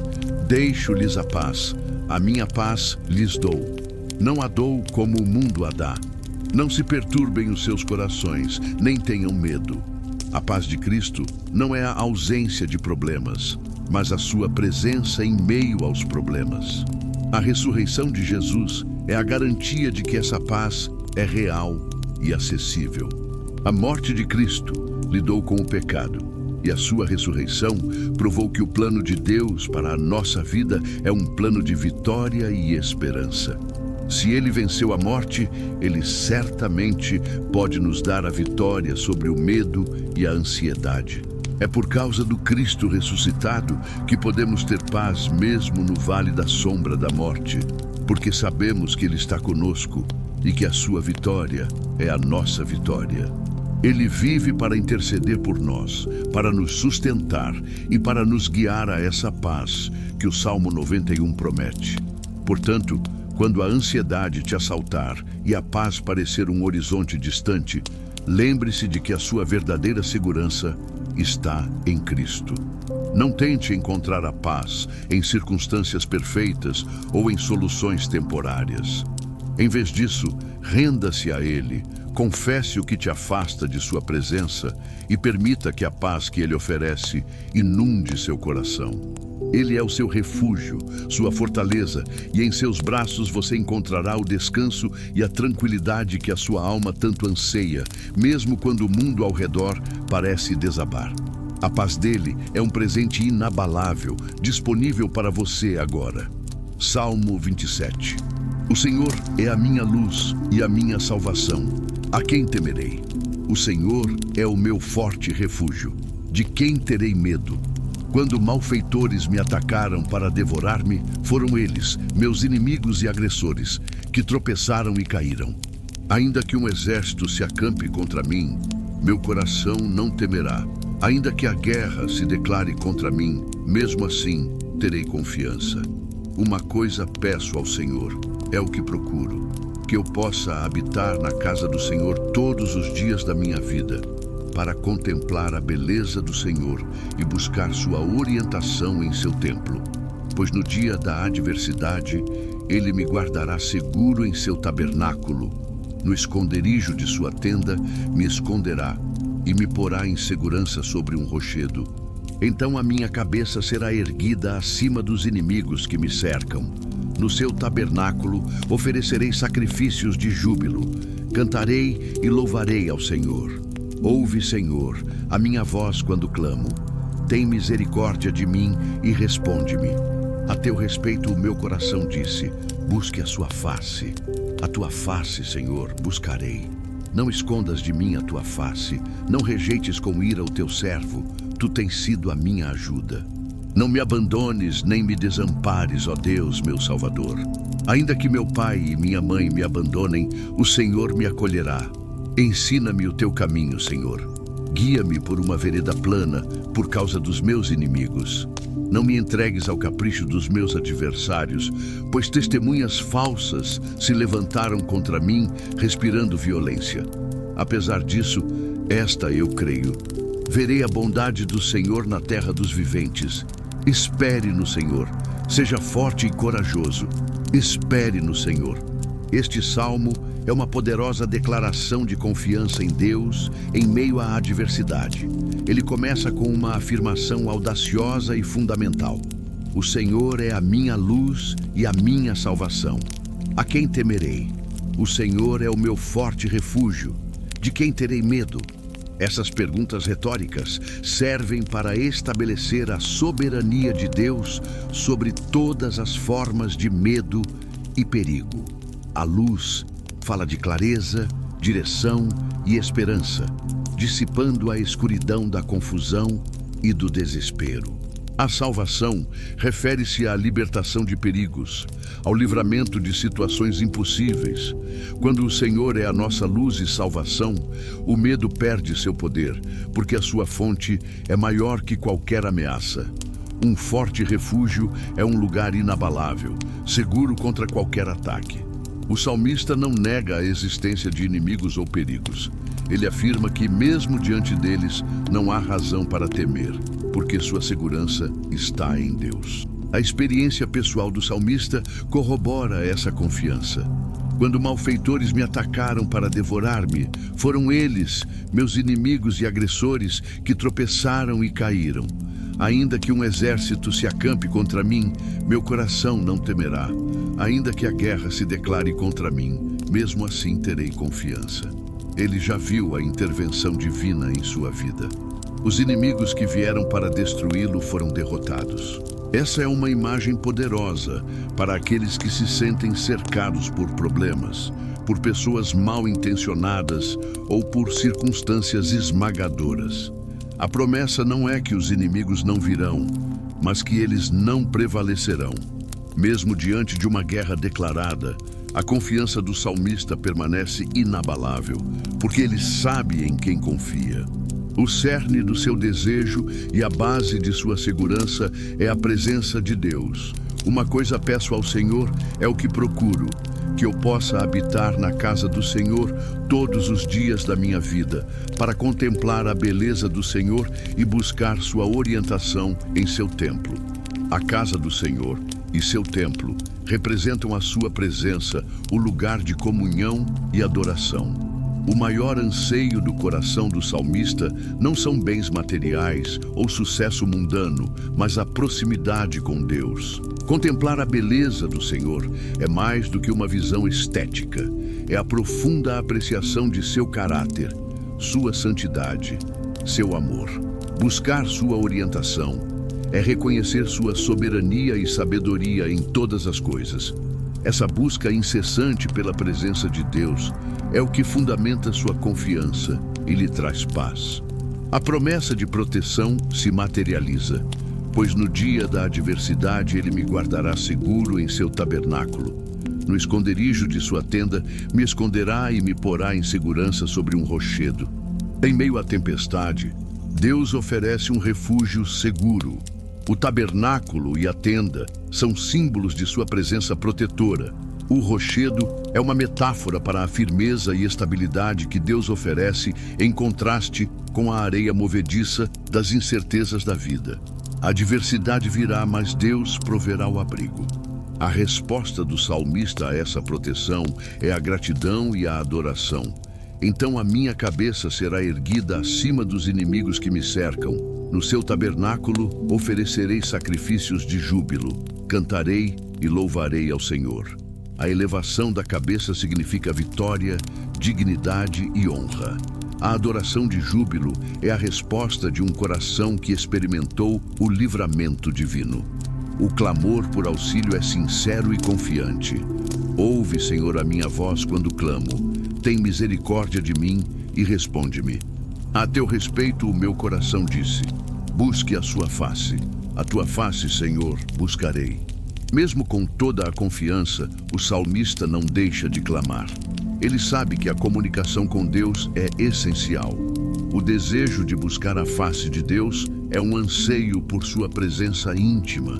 Deixo-lhes a paz, a minha paz lhes dou. Não a dou como o mundo a dá. Não se perturbem os seus corações, nem tenham medo. A paz de Cristo não é a ausência de problemas, mas a sua presença em meio aos problemas. A ressurreição de Jesus é a garantia de que essa paz é real e acessível. A morte de Cristo lidou com o pecado, e a sua ressurreição provou que o plano de Deus para a nossa vida é um plano de vitória e esperança. Se ele venceu a morte, ele certamente pode nos dar a vitória sobre o medo e a ansiedade. É por causa do Cristo ressuscitado que podemos ter paz mesmo no vale da sombra da morte, porque sabemos que ele está conosco e que a sua vitória é a nossa vitória. Ele vive para interceder por nós, para nos sustentar e para nos guiar a essa paz que o Salmo 91 promete. Portanto, quando a ansiedade te assaltar e a paz parecer um horizonte distante, lembre-se de que a sua verdadeira segurança está em Cristo. Não tente encontrar a paz em circunstâncias perfeitas ou em soluções temporárias. Em vez disso, renda-se a Ele, confesse o que te afasta de sua presença e permita que a paz que Ele oferece inunde seu coração. Ele é o seu refúgio, sua fortaleza, e em seus braços você encontrará o descanso e a tranquilidade que a sua alma tanto anseia, mesmo quando o mundo ao redor parece desabar. A paz dele é um presente inabalável, disponível para você agora. Salmo 27. O Senhor é a minha luz e a minha salvação. A quem temerei? O Senhor é o meu forte refúgio. De quem terei medo? Quando malfeitores me atacaram para devorar-me, foram eles, meus inimigos e agressores, que tropeçaram e caíram. Ainda que um exército se acampe contra mim, meu coração não temerá. Ainda que a guerra se declare contra mim, mesmo assim terei confiança. Uma coisa peço ao Senhor, é o que procuro, que eu possa habitar na casa do Senhor todos os dias da minha vida, para contemplar a beleza do Senhor e buscar sua orientação em seu templo. Pois no dia da adversidade, Ele me guardará seguro em seu tabernáculo. No esconderijo de sua tenda, me esconderá e me porá em segurança sobre um rochedo. Então a minha cabeça será erguida acima dos inimigos que me cercam. No seu tabernáculo oferecerei sacrifícios de júbilo. Cantarei e louvarei ao Senhor. Ouve, Senhor, a minha voz quando clamo. Tem misericórdia de mim e responde-me. A teu respeito o meu coração disse, busque a sua face. A tua face, Senhor, buscarei. Não escondas de mim a tua face, não rejeites com ira o teu servo, tu tens sido a minha ajuda. Não me abandones nem me desampares, ó Deus, meu Salvador. Ainda que meu pai e minha mãe me abandonem, o Senhor me acolherá. Ensina-me o teu caminho, Senhor. Guia-me por uma vereda plana, por causa dos meus inimigos. Não me entregues ao capricho dos meus adversários, pois testemunhas falsas se levantaram contra mim, respirando violência. Apesar disso, esta eu creio. Verei a bondade do Senhor na terra dos viventes. Espere no Senhor. Seja forte e corajoso. Espere no Senhor. Este salmo é uma poderosa declaração de confiança em Deus em meio à adversidade. Ele começa com uma afirmação audaciosa e fundamental. O Senhor é a minha luz e a minha salvação. A quem temerei? O Senhor é o meu forte refúgio. De quem terei medo? Essas perguntas retóricas servem para estabelecer a soberania de Deus sobre todas as formas de medo e perigo. A luz fala de clareza, direção e esperança, dissipando a escuridão da confusão e do desespero. A salvação refere-se à libertação de perigos, ao livramento de situações impossíveis. Quando o Senhor é a nossa luz e salvação, o medo perde seu poder, porque a sua fonte é maior que qualquer ameaça. Um forte refúgio é um lugar inabalável, seguro contra qualquer ataque. O salmista não nega a existência de inimigos ou perigos. Ele afirma que, mesmo diante deles, não há razão para temer, porque sua segurança está em Deus. A experiência pessoal do salmista corrobora essa confiança. Quando malfeitores me atacaram para devorar-me, foram eles, meus inimigos e agressores, que tropeçaram e caíram. Ainda que um exército se acampe contra mim, meu coração não temerá. Ainda que a guerra se declare contra mim, mesmo assim terei confiança. Ele já viu a intervenção divina em sua vida. Os inimigos que vieram para destruí-lo foram derrotados. Essa é uma imagem poderosa para aqueles que se sentem cercados por problemas, por pessoas mal intencionadas ou por circunstâncias esmagadoras. A promessa não é que os inimigos não virão, mas que eles não prevalecerão. Mesmo diante de uma guerra declarada, a confiança do salmista permanece inabalável, porque ele sabe em quem confia. O cerne do seu desejo e a base de sua segurança é a presença de Deus. Uma coisa peço ao Senhor, é o que procuro, que eu possa habitar na casa do Senhor todos os dias da minha vida, para contemplar a beleza do Senhor e buscar sua orientação em seu templo. A casa do Senhor e seu templo representam a sua presença, o lugar de comunhão e adoração. O maior anseio do coração do salmista não são bens materiais ou sucesso mundano, mas a proximidade com Deus. Contemplar a beleza do Senhor é mais do que uma visão estética, é a profunda apreciação de seu caráter, sua santidade, seu amor. Buscar sua orientação é reconhecer sua soberania e sabedoria em todas as coisas. Essa busca incessante pela presença de Deus é o que fundamenta sua confiança e lhe traz paz. A promessa de proteção se materializa, pois no dia da adversidade Ele me guardará seguro em seu tabernáculo. No esconderijo de sua tenda me esconderá e me porá em segurança sobre um rochedo. Em meio à tempestade, Deus oferece um refúgio seguro. O tabernáculo e a tenda são símbolos de sua presença protetora. O rochedo é uma metáfora para a firmeza e estabilidade que Deus oferece em contraste com a areia movediça das incertezas da vida. A adversidade virá, mas Deus proverá o abrigo. A resposta do salmista a essa proteção é a gratidão e a adoração. Então a minha cabeça será erguida acima dos inimigos que me cercam. No seu tabernáculo oferecerei sacrifícios de júbilo. Cantarei e louvarei ao Senhor. A elevação da cabeça significa vitória, dignidade e honra. A adoração de júbilo é a resposta de um coração que experimentou o livramento divino. O clamor por auxílio é sincero e confiante. Ouve, Senhor, a minha voz quando clamo. Tem misericórdia de mim e responde-me. A teu respeito o meu coração disse: busque a sua face. A tua face, Senhor, buscarei. Mesmo com toda a confiança, o salmista não deixa de clamar. Ele sabe que a comunicação com Deus é essencial. O desejo de buscar a face de Deus é um anseio por sua presença íntima,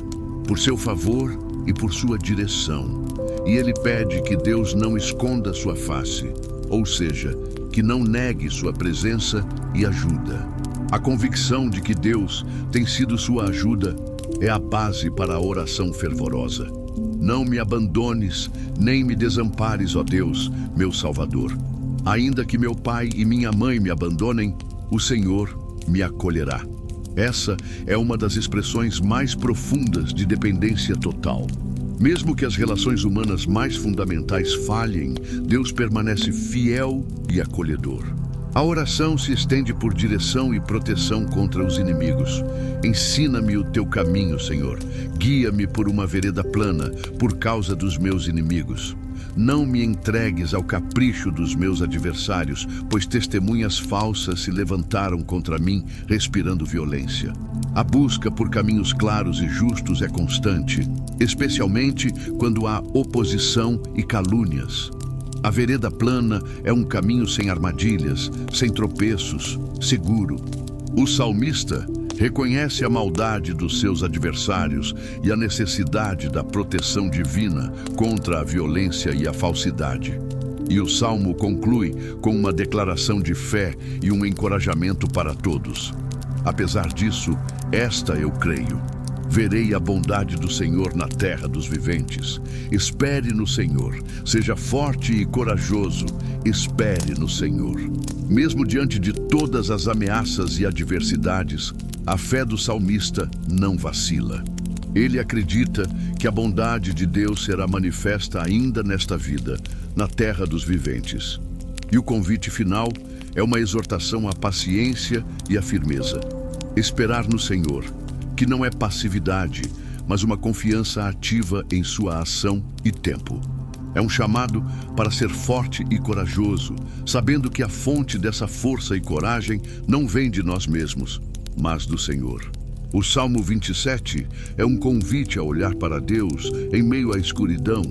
por seu favor e por sua direção. E ele pede que Deus não esconda sua face, ou seja, que não negue sua presença e ajuda. A convicção de que Deus tem sido sua ajuda é a base para a oração fervorosa. Não me abandones, nem me desampares, ó Deus, meu Salvador. Ainda que meu pai e minha mãe me abandonem, o Senhor me acolherá. Essa é uma das expressões mais profundas de dependência total. Mesmo que as relações humanas mais fundamentais falhem, Deus permanece fiel e acolhedor. A oração se estende por direção e proteção contra os inimigos. Ensina-me o teu caminho, Senhor. Guia-me por uma vereda plana, por causa dos meus inimigos. Não me entregues ao capricho dos meus adversários, pois testemunhas falsas se levantaram contra mim, respirando violência. A busca por caminhos claros e justos é constante, especialmente quando há oposição e calúnias. A vereda plana é um caminho sem armadilhas, sem tropeços, seguro. O salmista reconhece a maldade dos seus adversários e a necessidade da proteção divina contra a violência e a falsidade. E o salmo conclui com uma declaração de fé e um encorajamento para todos. Apesar disso, esta eu creio. Verei a bondade do Senhor na terra dos viventes. Espere no Senhor. Seja forte e corajoso. Espere no Senhor. Mesmo diante de todas as ameaças e adversidades, a fé do salmista não vacila. Ele acredita que a bondade de Deus será manifesta ainda nesta vida, na terra dos viventes. E o convite final é uma exortação à paciência e à firmeza. Esperar no Senhor, que não é passividade, mas uma confiança ativa em sua ação e tempo. É um chamado para ser forte e corajoso, sabendo que a fonte dessa força e coragem não vem de nós mesmos, mas do Senhor. O Salmo 27 é um convite a olhar para Deus em meio à escuridão,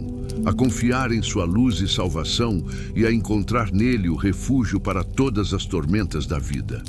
a confiar em sua luz e salvação e a encontrar nele o refúgio para todas as tormentas da vida.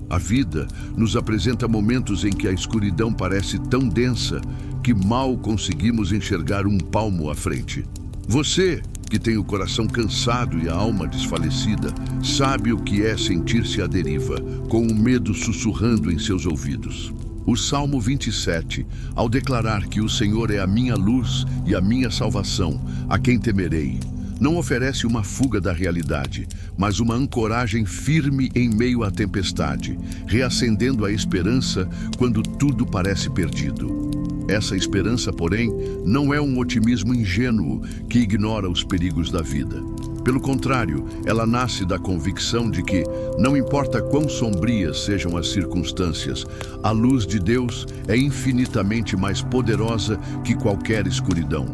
A vida nos apresenta momentos em que a escuridão parece tão densa que mal conseguimos enxergar um palmo à frente. Você, que tem o coração cansado e a alma desfalecida, sabe o que é sentir-se à deriva, com o medo sussurrando em seus ouvidos. O Salmo 27, ao declarar que o Senhor é a minha luz e a minha salvação, a quem temerei, não oferece uma fuga da realidade, mas uma ancoragem firme em meio à tempestade, reacendendo a esperança quando tudo parece perdido. Essa esperança, porém, não é um otimismo ingênuo que ignora os perigos da vida. Pelo contrário, ela nasce da convicção de que, não importa quão sombrias sejam as circunstâncias, a luz de Deus é infinitamente mais poderosa que qualquer escuridão.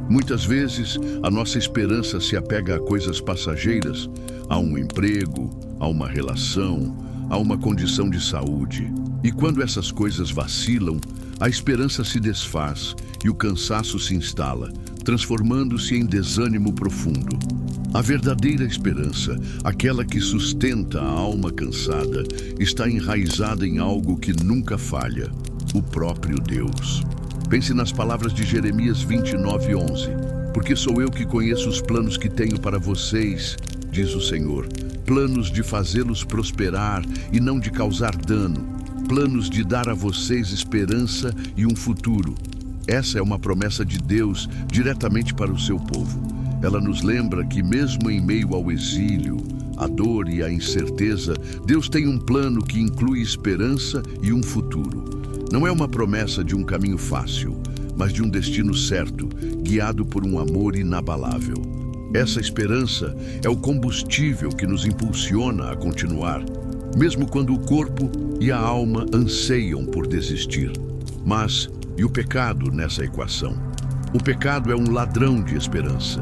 Muitas vezes, a nossa esperança se apega a coisas passageiras, a um emprego, a uma relação, a uma condição de saúde. E quando essas coisas vacilam, a esperança se desfaz e o cansaço se instala, transformando-se em desânimo profundo. A verdadeira esperança, aquela que sustenta a alma cansada, está enraizada em algo que nunca falha: o próprio Deus. Pense nas palavras de Jeremias 29:11. Porque sou eu que conheço os planos que tenho para vocês, diz o Senhor, planos de fazê-los prosperar e não de causar dano, planos de dar a vocês esperança e um futuro. Essa é uma promessa de Deus diretamente para o seu povo. Ela nos lembra que mesmo em meio ao exílio, à dor e à incerteza, Deus tem um plano que inclui esperança e um futuro. Não é uma promessa de um caminho fácil, mas de um destino certo, guiado por um amor inabalável. Essa esperança é o combustível que nos impulsiona a continuar, mesmo quando o corpo e a alma anseiam por desistir. Mas, e o pecado nessa equação? O pecado é um ladrão de esperança.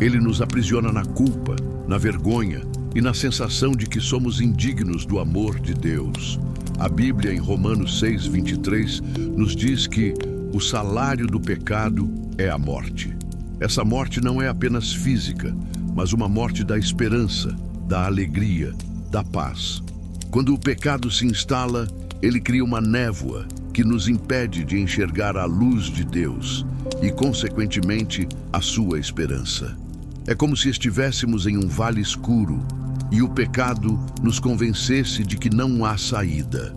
Ele nos aprisiona na culpa, na vergonha e na sensação de que somos indignos do amor de Deus. A Bíblia, em Romanos 6:23, nos diz que o salário do pecado é a morte. Essa morte não é apenas física, mas uma morte da esperança, da alegria, da paz. Quando o pecado se instala, ele cria uma névoa que nos impede de enxergar a luz de Deus e, consequentemente, a sua esperança. É como se estivéssemos em um vale escuro e o pecado nos convencesse de que não há saída.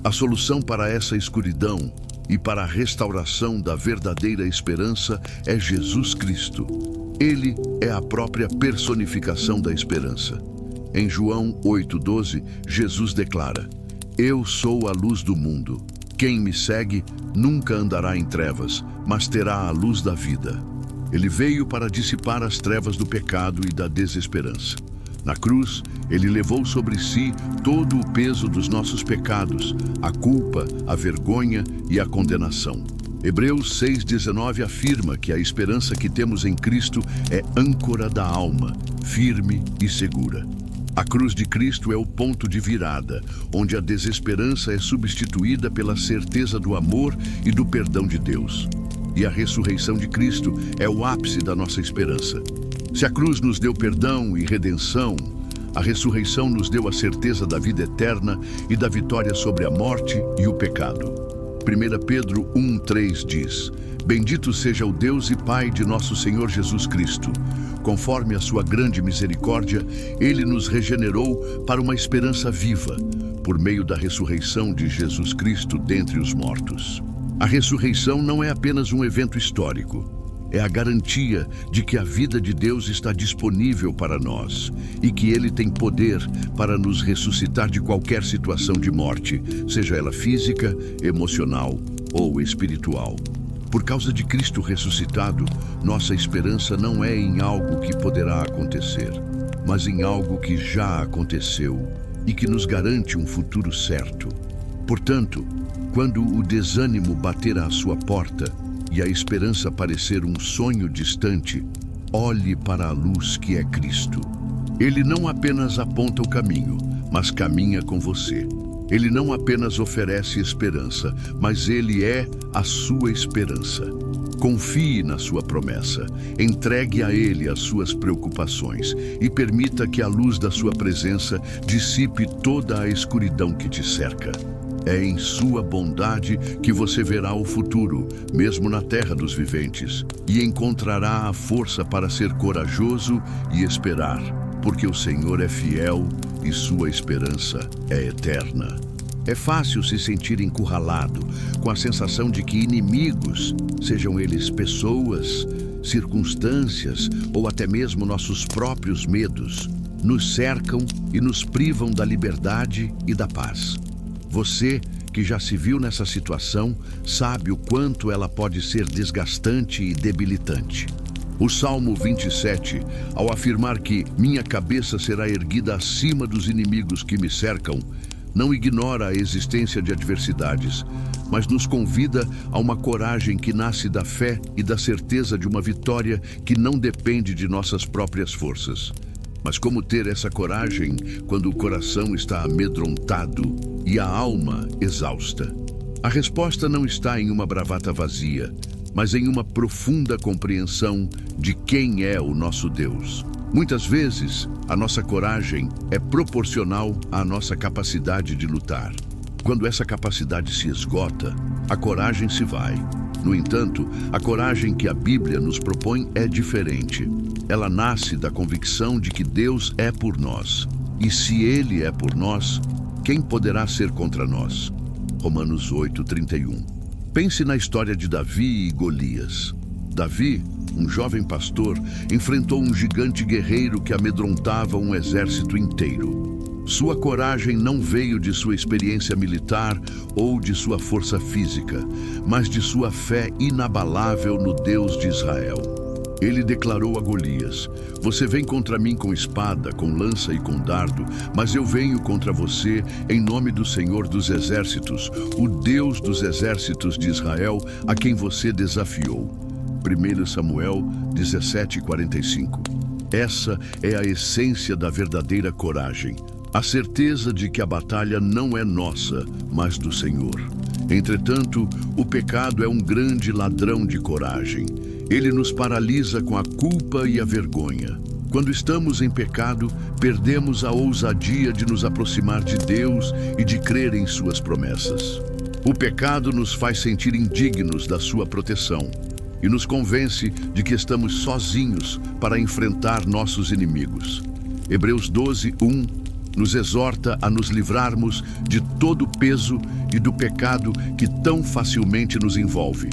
A solução para essa escuridão e para a restauração da verdadeira esperança é Jesus Cristo. Ele é a própria personificação da esperança. Em João 8:12, Jesus declara: Eu sou a luz do mundo. Quem me segue nunca andará em trevas, mas terá a luz da vida. Ele veio para dissipar as trevas do pecado e da desesperança. Na cruz, ele levou sobre si todo o peso dos nossos pecados, a culpa, a vergonha e a condenação. Hebreus 6:19 afirma que a esperança que temos em Cristo é âncora da alma, firme e segura. A cruz de Cristo é o ponto de virada, onde a desesperança é substituída pela certeza do amor e do perdão de Deus. E a ressurreição de Cristo é o ápice da nossa esperança. Se a cruz nos deu perdão e redenção, a ressurreição nos deu a certeza da vida eterna e da vitória sobre a morte e o pecado. 1 Pedro 1:3 diz: Bendito seja o Deus e Pai de nosso Senhor Jesus Cristo. Conforme a sua grande misericórdia, Ele nos regenerou para uma esperança viva, por meio da ressurreição de Jesus Cristo dentre os mortos. A ressurreição não é apenas um evento histórico. É a garantia de que a vida de Deus está disponível para nós e que Ele tem poder para nos ressuscitar de qualquer situação de morte, seja ela física, emocional ou espiritual. Por causa de Cristo ressuscitado, nossa esperança não é em algo que poderá acontecer, mas em algo que já aconteceu e que nos garante um futuro certo. Portanto, quando o desânimo bater à sua porta e a esperança parecer um sonho distante, olhe para a luz que é Cristo. Ele não apenas aponta o caminho, mas caminha com você. Ele não apenas oferece esperança, mas Ele é a sua esperança. Confie na sua promessa, entregue a Ele as suas preocupações e permita que a luz da sua presença dissipe toda a escuridão que te cerca. É em sua bondade que você verá o futuro, mesmo na terra dos viventes, e encontrará a força para ser corajoso e esperar, porque o Senhor é fiel e sua esperança é eterna. É fácil se sentir encurralado, com a sensação de que inimigos, sejam eles pessoas, circunstâncias ou até mesmo nossos próprios medos, nos cercam e nos privam da liberdade e da paz. Você, que já se viu nessa situação, sabe o quanto ela pode ser desgastante e debilitante. O Salmo 27, ao afirmar que minha cabeça será erguida acima dos inimigos que me cercam, não ignora a existência de adversidades, mas nos convida a uma coragem que nasce da fé e da certeza de uma vitória que não depende de nossas próprias forças. Mas como ter essa coragem quando o coração está amedrontado e a alma exausta? A resposta não está em uma bravata vazia, mas em uma profunda compreensão de quem é o nosso Deus. Muitas vezes, a nossa coragem é proporcional à nossa capacidade de lutar. Quando essa capacidade se esgota, a coragem se vai. No entanto, a coragem que a Bíblia nos propõe é diferente. Ela nasce da convicção de que Deus é por nós. E se Ele é por nós, quem poderá ser contra nós? Romanos 8:31. Pense na história de Davi e Golias. Davi, um jovem pastor, enfrentou um gigante guerreiro que amedrontava um exército inteiro. Sua coragem não veio de sua experiência militar ou de sua força física, mas de sua fé inabalável no Deus de Israel. Ele declarou a Golias: "Você vem contra mim com espada, com lança e com dardo, mas eu venho contra você em nome do Senhor dos Exércitos, o Deus dos exércitos de Israel, a quem você desafiou." 1 Samuel 17:45. Essa é a essência da verdadeira coragem. A certeza de que a batalha não é nossa, mas do Senhor. Entretanto, o pecado é um grande ladrão de coragem. Ele nos paralisa com a culpa e a vergonha. Quando estamos em pecado, perdemos a ousadia de nos aproximar de Deus e de crer em suas promessas. O pecado nos faz sentir indignos da sua proteção e nos convence de que estamos sozinhos para enfrentar nossos inimigos. Hebreus 12:1 nos exorta a nos livrarmos de todo o peso e do pecado que tão facilmente nos envolve.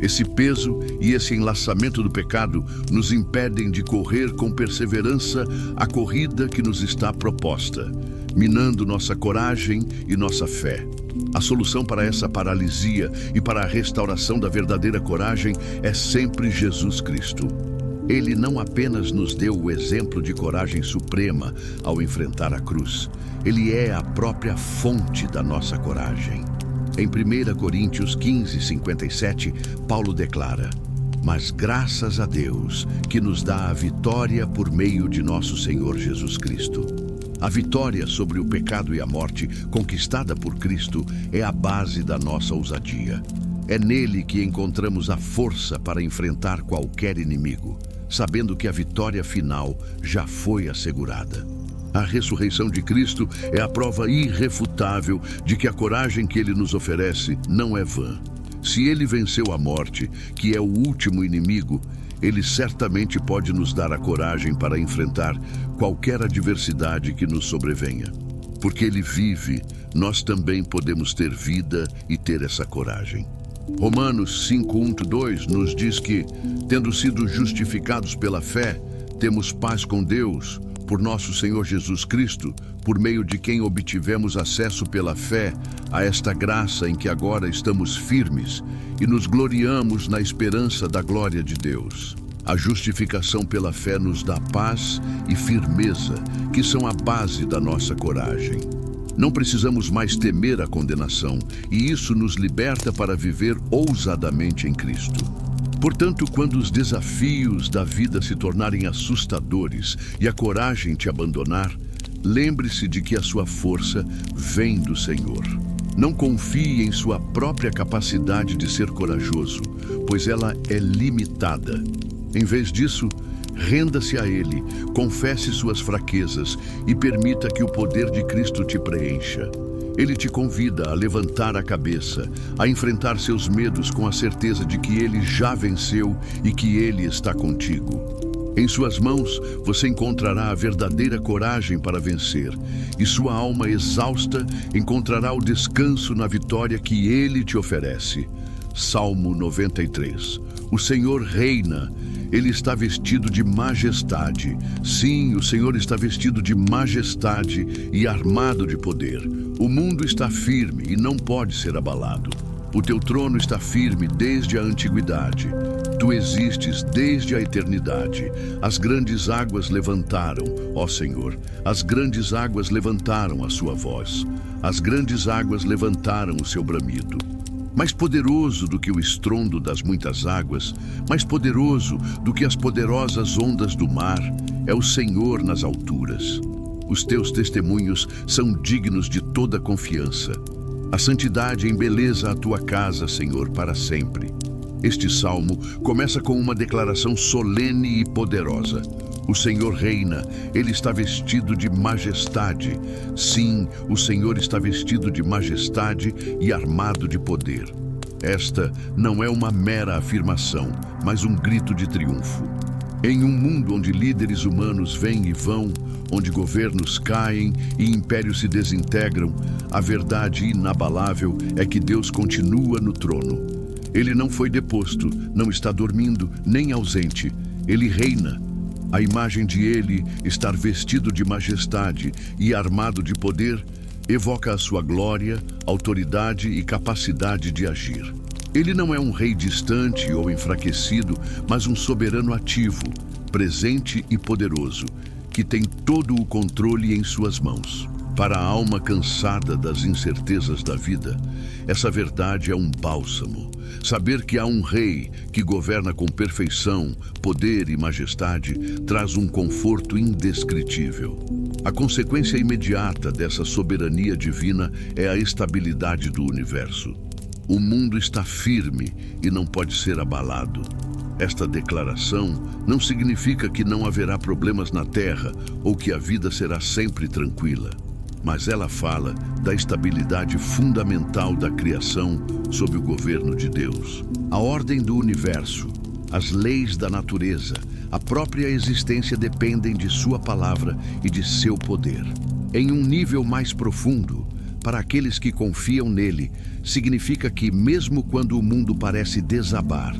Esse peso e esse enlaçamento do pecado nos impedem de correr com perseverança a corrida que nos está proposta, minando nossa coragem e nossa fé. A solução para essa paralisia e para a restauração da verdadeira coragem é sempre Jesus Cristo. Ele não apenas nos deu o exemplo de coragem suprema ao enfrentar a cruz, ele é a própria fonte da nossa coragem. Em 1 Coríntios 15:57, Paulo declara: "Mas graças a Deus que nos dá a vitória por meio de nosso Senhor Jesus Cristo." A vitória sobre o pecado e a morte, conquistada por Cristo, é a base da nossa ousadia. É nele que encontramos a força para enfrentar qualquer inimigo, sabendo que a vitória final já foi assegurada. A ressurreição de Cristo é a prova irrefutável de que a coragem que ele nos oferece não é vã. Se ele venceu a morte, que é o último inimigo, ele certamente pode nos dar a coragem para enfrentar qualquer adversidade que nos sobrevenha. Porque ele vive, nós também podemos ter vida e ter essa coragem. Romanos 5:1-2 nos diz que, tendo sido justificados pela fé, temos paz com Deus, por nosso Senhor Jesus Cristo, por meio de quem obtivemos acesso pela fé a esta graça em que agora estamos firmes e nos gloriamos na esperança da glória de Deus. A justificação pela fé nos dá paz e firmeza, que são a base da nossa coragem. Não precisamos mais temer a condenação, e isso nos liberta para viver ousadamente em Cristo. Portanto, quando os desafios da vida se tornarem assustadores e a coragem te abandonar, lembre-se de que a sua força vem do Senhor. Não confie em sua própria capacidade de ser corajoso, pois ela é limitada. Em vez disso, renda-se a Ele, confesse suas fraquezas e permita que o poder de Cristo te preencha. Ele te convida a levantar a cabeça, a enfrentar seus medos com a certeza de que Ele já venceu e que Ele está contigo. Em suas mãos, você encontrará a verdadeira coragem para vencer, e sua alma exausta encontrará o descanso na vitória que Ele te oferece. Salmo 93. O Senhor reina. Ele está vestido de majestade. Sim, o Senhor está vestido de majestade e armado de poder. O mundo está firme e não pode ser abalado. O teu trono está firme desde a antiguidade. Tu existes desde a eternidade. As grandes águas levantaram, ó Senhor, as grandes águas levantaram a sua voz. As grandes águas levantaram o seu bramido. Mais poderoso do que o estrondo das muitas águas, mais poderoso do que as poderosas ondas do mar, é o Senhor nas alturas. Os teus testemunhos são dignos de toda confiança. A santidade embeleza a tua casa, Senhor, para sempre. Este salmo começa com uma declaração solene e poderosa. O Senhor reina, Ele está vestido de majestade. Sim, o Senhor está vestido de majestade e armado de poder. Esta não é uma mera afirmação, mas um grito de triunfo. Em um mundo onde líderes humanos vêm e vão, onde governos caem e impérios se desintegram, a verdade inabalável é que Deus continua no trono. Ele não foi deposto, não está dormindo, nem ausente. Ele reina. A imagem de ele estar vestido de majestade e armado de poder evoca a sua glória, autoridade e capacidade de agir. Ele não é um rei distante ou enfraquecido, mas um soberano ativo, presente e poderoso, que tem todo o controle em suas mãos. Para a alma cansada das incertezas da vida, essa verdade é um bálsamo. Saber que há um rei que governa com perfeição, poder e majestade traz um conforto indescritível. A consequência imediata dessa soberania divina é a estabilidade do universo. O mundo está firme e não pode ser abalado. Esta declaração não significa que não haverá problemas na Terra ou que a vida será sempre tranquila. Mas ela fala da estabilidade fundamental da criação sob o governo de Deus. A ordem do universo, as leis da natureza, a própria existência dependem de sua palavra e de seu poder. Em um nível mais profundo, para aqueles que confiam nele, significa que mesmo quando o mundo parece desabar,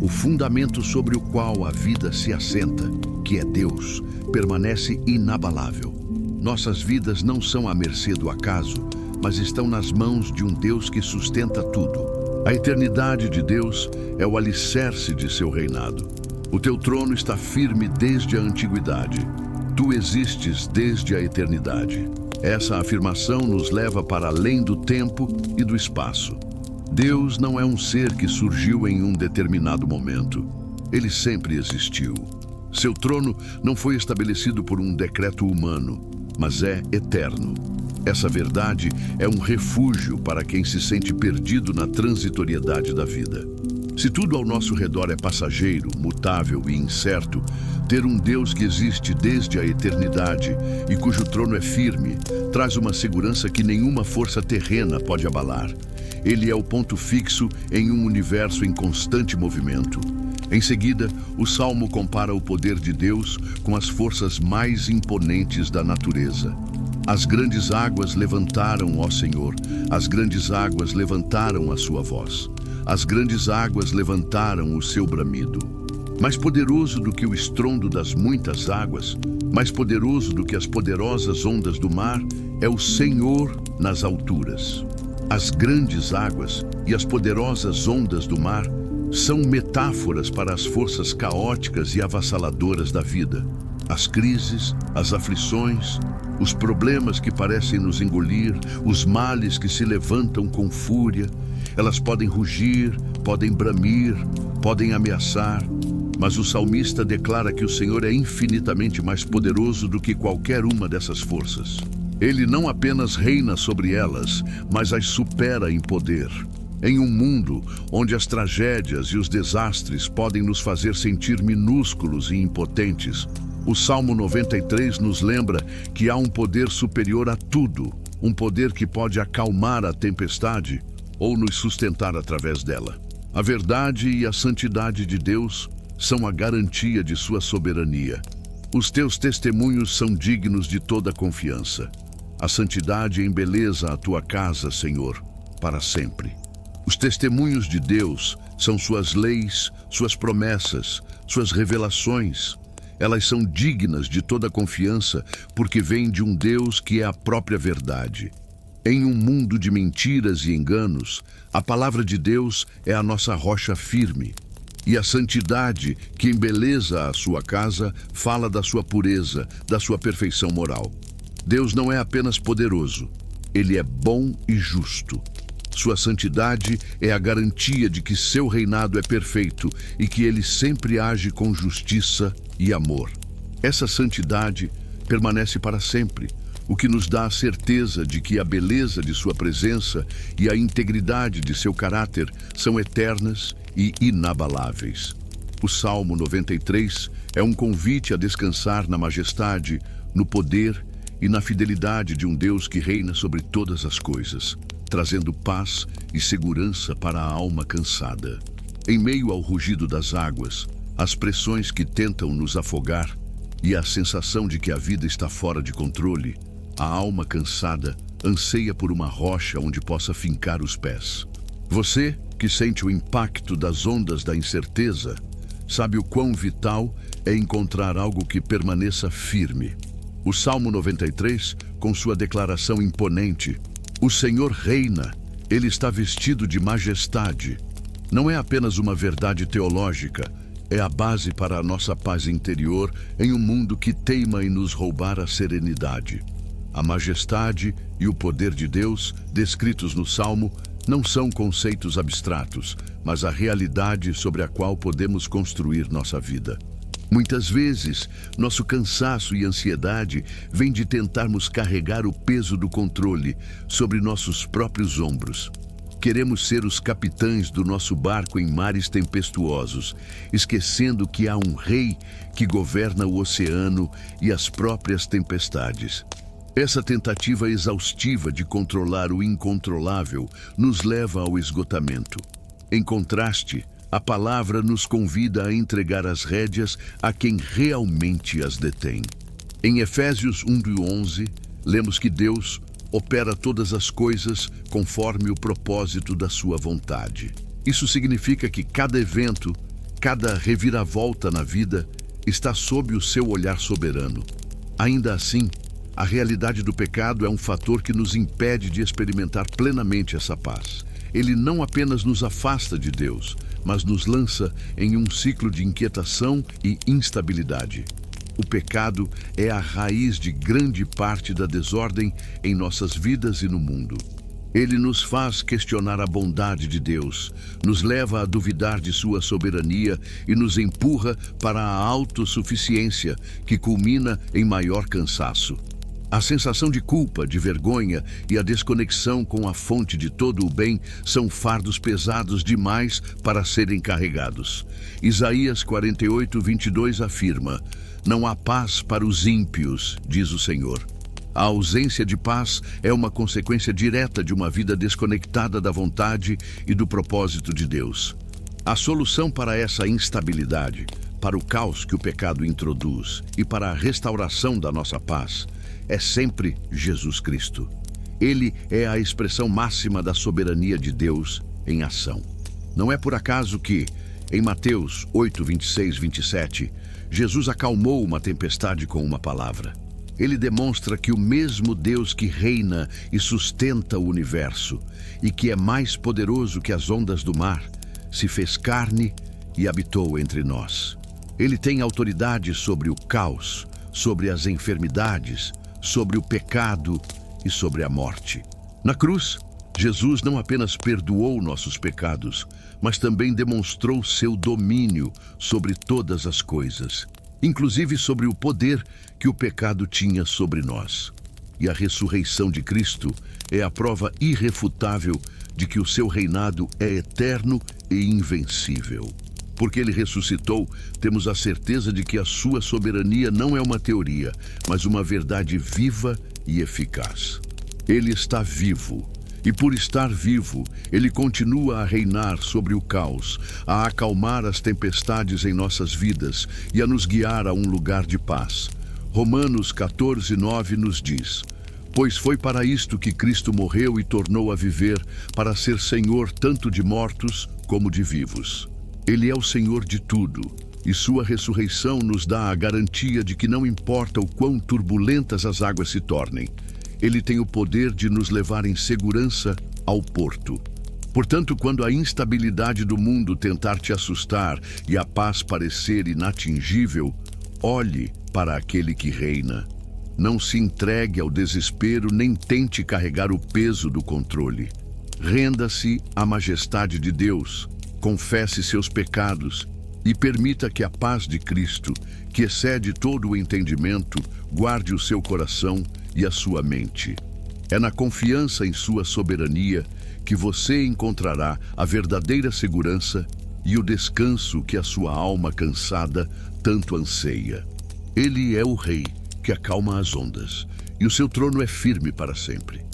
o fundamento sobre o qual a vida se assenta, que é Deus, permanece inabalável. Nossas vidas não são à mercê do acaso, mas estão nas mãos de um Deus que sustenta tudo. A eternidade de Deus é o alicerce de seu reinado. O teu trono está firme desde a antiguidade. Tu existes desde a eternidade. Essa afirmação nos leva para além do tempo e do espaço. Deus não é um ser que surgiu em um determinado momento. Ele sempre existiu. Seu trono não foi estabelecido por um decreto humano, mas é eterno. Essa verdade é um refúgio para quem se sente perdido na transitoriedade da vida. Se tudo ao nosso redor é passageiro, mutável e incerto, ter um Deus que existe desde a eternidade e cujo trono é firme, traz uma segurança que nenhuma força terrena pode abalar. Ele é o ponto fixo em um universo em constante movimento. Em seguida, o Salmo compara o poder de Deus com as forças mais imponentes da natureza. As grandes águas levantaram, ó Senhor, as grandes águas levantaram a sua voz. As grandes águas levantaram o seu bramido. Mais poderoso do que o estrondo das muitas águas, mais poderoso do que as poderosas ondas do mar, é o Senhor nas alturas. As grandes águas e as poderosas ondas do mar são metáforas para as forças caóticas e avassaladoras da vida. As crises, as aflições, os problemas que parecem nos engolir, os males que se levantam com fúria, elas podem rugir, podem bramir, podem ameaçar, mas o salmista declara que o Senhor é infinitamente mais poderoso do que qualquer uma dessas forças. Ele não apenas reina sobre elas, mas as supera em poder. Em um mundo onde as tragédias e os desastres podem nos fazer sentir minúsculos e impotentes, o Salmo 93 nos lembra que há um poder superior a tudo, um poder que pode acalmar a tempestade ou nos sustentar através dela. A verdade e a santidade de Deus são a garantia de sua soberania. Os teus testemunhos são dignos de toda confiança. A santidade embeleza a tua casa, Senhor, para sempre. Os testemunhos de Deus são suas leis, suas promessas, suas revelações. Elas são dignas de toda confiança porque vêm de um Deus que é a própria verdade. Em um mundo de mentiras e enganos, a palavra de Deus é a nossa rocha firme. E a santidade que embeleza a sua casa fala da sua pureza, da sua perfeição moral. Deus não é apenas poderoso, Ele é bom e justo. Sua santidade é a garantia de que seu reinado é perfeito e que Ele sempre age com justiça e amor. Essa santidade permanece para sempre, o que nos dá a certeza de que a beleza de sua presença e a integridade de seu caráter são eternas e inabaláveis. O Salmo 93 é um convite a descansar na majestade, no poder e na fidelidade de um Deus que reina sobre todas as coisas, trazendo paz e segurança para a alma cansada. Em meio ao rugido das águas, as pressões que tentam nos afogar e a sensação de que a vida está fora de controle, a alma cansada anseia por uma rocha onde possa fincar os pés. Você, que sente o impacto das ondas da incerteza, sabe o quão vital é encontrar algo que permaneça firme. O Salmo 93, com sua declaração imponente, "O Senhor reina, Ele está vestido de majestade", não é apenas uma verdade teológica, é a base para a nossa paz interior em um mundo que teima em nos roubar a serenidade. A majestade e o poder de Deus, descritos no Salmo, não são conceitos abstratos, mas a realidade sobre a qual podemos construir nossa vida. Muitas vezes, nosso cansaço e ansiedade vêm de tentarmos carregar o peso do controle sobre nossos próprios ombros. Queremos ser os capitães do nosso barco em mares tempestuosos, esquecendo que há um rei que governa o oceano e as próprias tempestades. Essa tentativa exaustiva de controlar o incontrolável nos leva ao esgotamento. Em contraste, a palavra nos convida a entregar as rédeas a quem realmente as detém. Em Efésios 1:11, lemos que Deus opera todas as coisas conforme o propósito da sua vontade. Isso significa que cada evento, cada reviravolta na vida está sob o seu olhar soberano. Ainda assim, a realidade do pecado é um fator que nos impede de experimentar plenamente essa paz. Ele não apenas nos afasta de Deus, mas nos lança em um ciclo de inquietação e instabilidade. O pecado é a raiz de grande parte da desordem em nossas vidas e no mundo. Ele nos faz questionar a bondade de Deus, nos leva a duvidar de sua soberania e nos empurra para a autossuficiência, que culmina em maior cansaço. A sensação de culpa, de vergonha e a desconexão com a fonte de todo o bem são fardos pesados demais para serem carregados. Isaías 48:22 afirma: "Não há paz para os ímpios", diz o Senhor. A ausência de paz é uma consequência direta de uma vida desconectada da vontade e do propósito de Deus. A solução para essa instabilidade, para o caos que o pecado introduz e para a restauração da nossa paz, é sempre Jesus Cristo. Ele é a expressão máxima da soberania de Deus em ação. Não é por acaso que, em Mateus 8:26-27, Jesus acalmou uma tempestade com uma palavra. Ele demonstra que o mesmo Deus que reina e sustenta o universo e que é mais poderoso que as ondas do mar, se fez carne e habitou entre nós. Ele tem autoridade sobre o caos, sobre as enfermidades, sobre o pecado e sobre a morte. Na cruz, Jesus não apenas perdoou nossos pecados, mas também demonstrou seu domínio sobre todas as coisas, inclusive sobre o poder que o pecado tinha sobre nós. E a ressurreição de Cristo é a prova irrefutável de que o seu reinado é eterno e invencível. Porque ele ressuscitou, temos a certeza de que a sua soberania não é uma teoria, mas uma verdade viva e eficaz. Ele está vivo, e por estar vivo, ele continua a reinar sobre o caos, a acalmar as tempestades em nossas vidas e a nos guiar a um lugar de paz. Romanos 14:9 nos diz: "Pois foi para isto que Cristo morreu e tornou a viver, para ser Senhor tanto de mortos como de vivos." Ele é o Senhor de tudo, e sua ressurreição nos dá a garantia de que não importa o quão turbulentas as águas se tornem, ele tem o poder de nos levar em segurança ao porto. Portanto, quando a instabilidade do mundo tentar te assustar e a paz parecer inatingível, olhe para aquele que reina. Não se entregue ao desespero nem tente carregar o peso do controle. Renda-se à majestade de Deus, confesse seus pecados e permita que a paz de Cristo, que excede todo o entendimento, guarde o seu coração e a sua mente. É na confiança em sua soberania que você encontrará a verdadeira segurança e o descanso que a sua alma cansada tanto anseia. Ele é o Rei que acalma as ondas, e o seu trono é firme para sempre.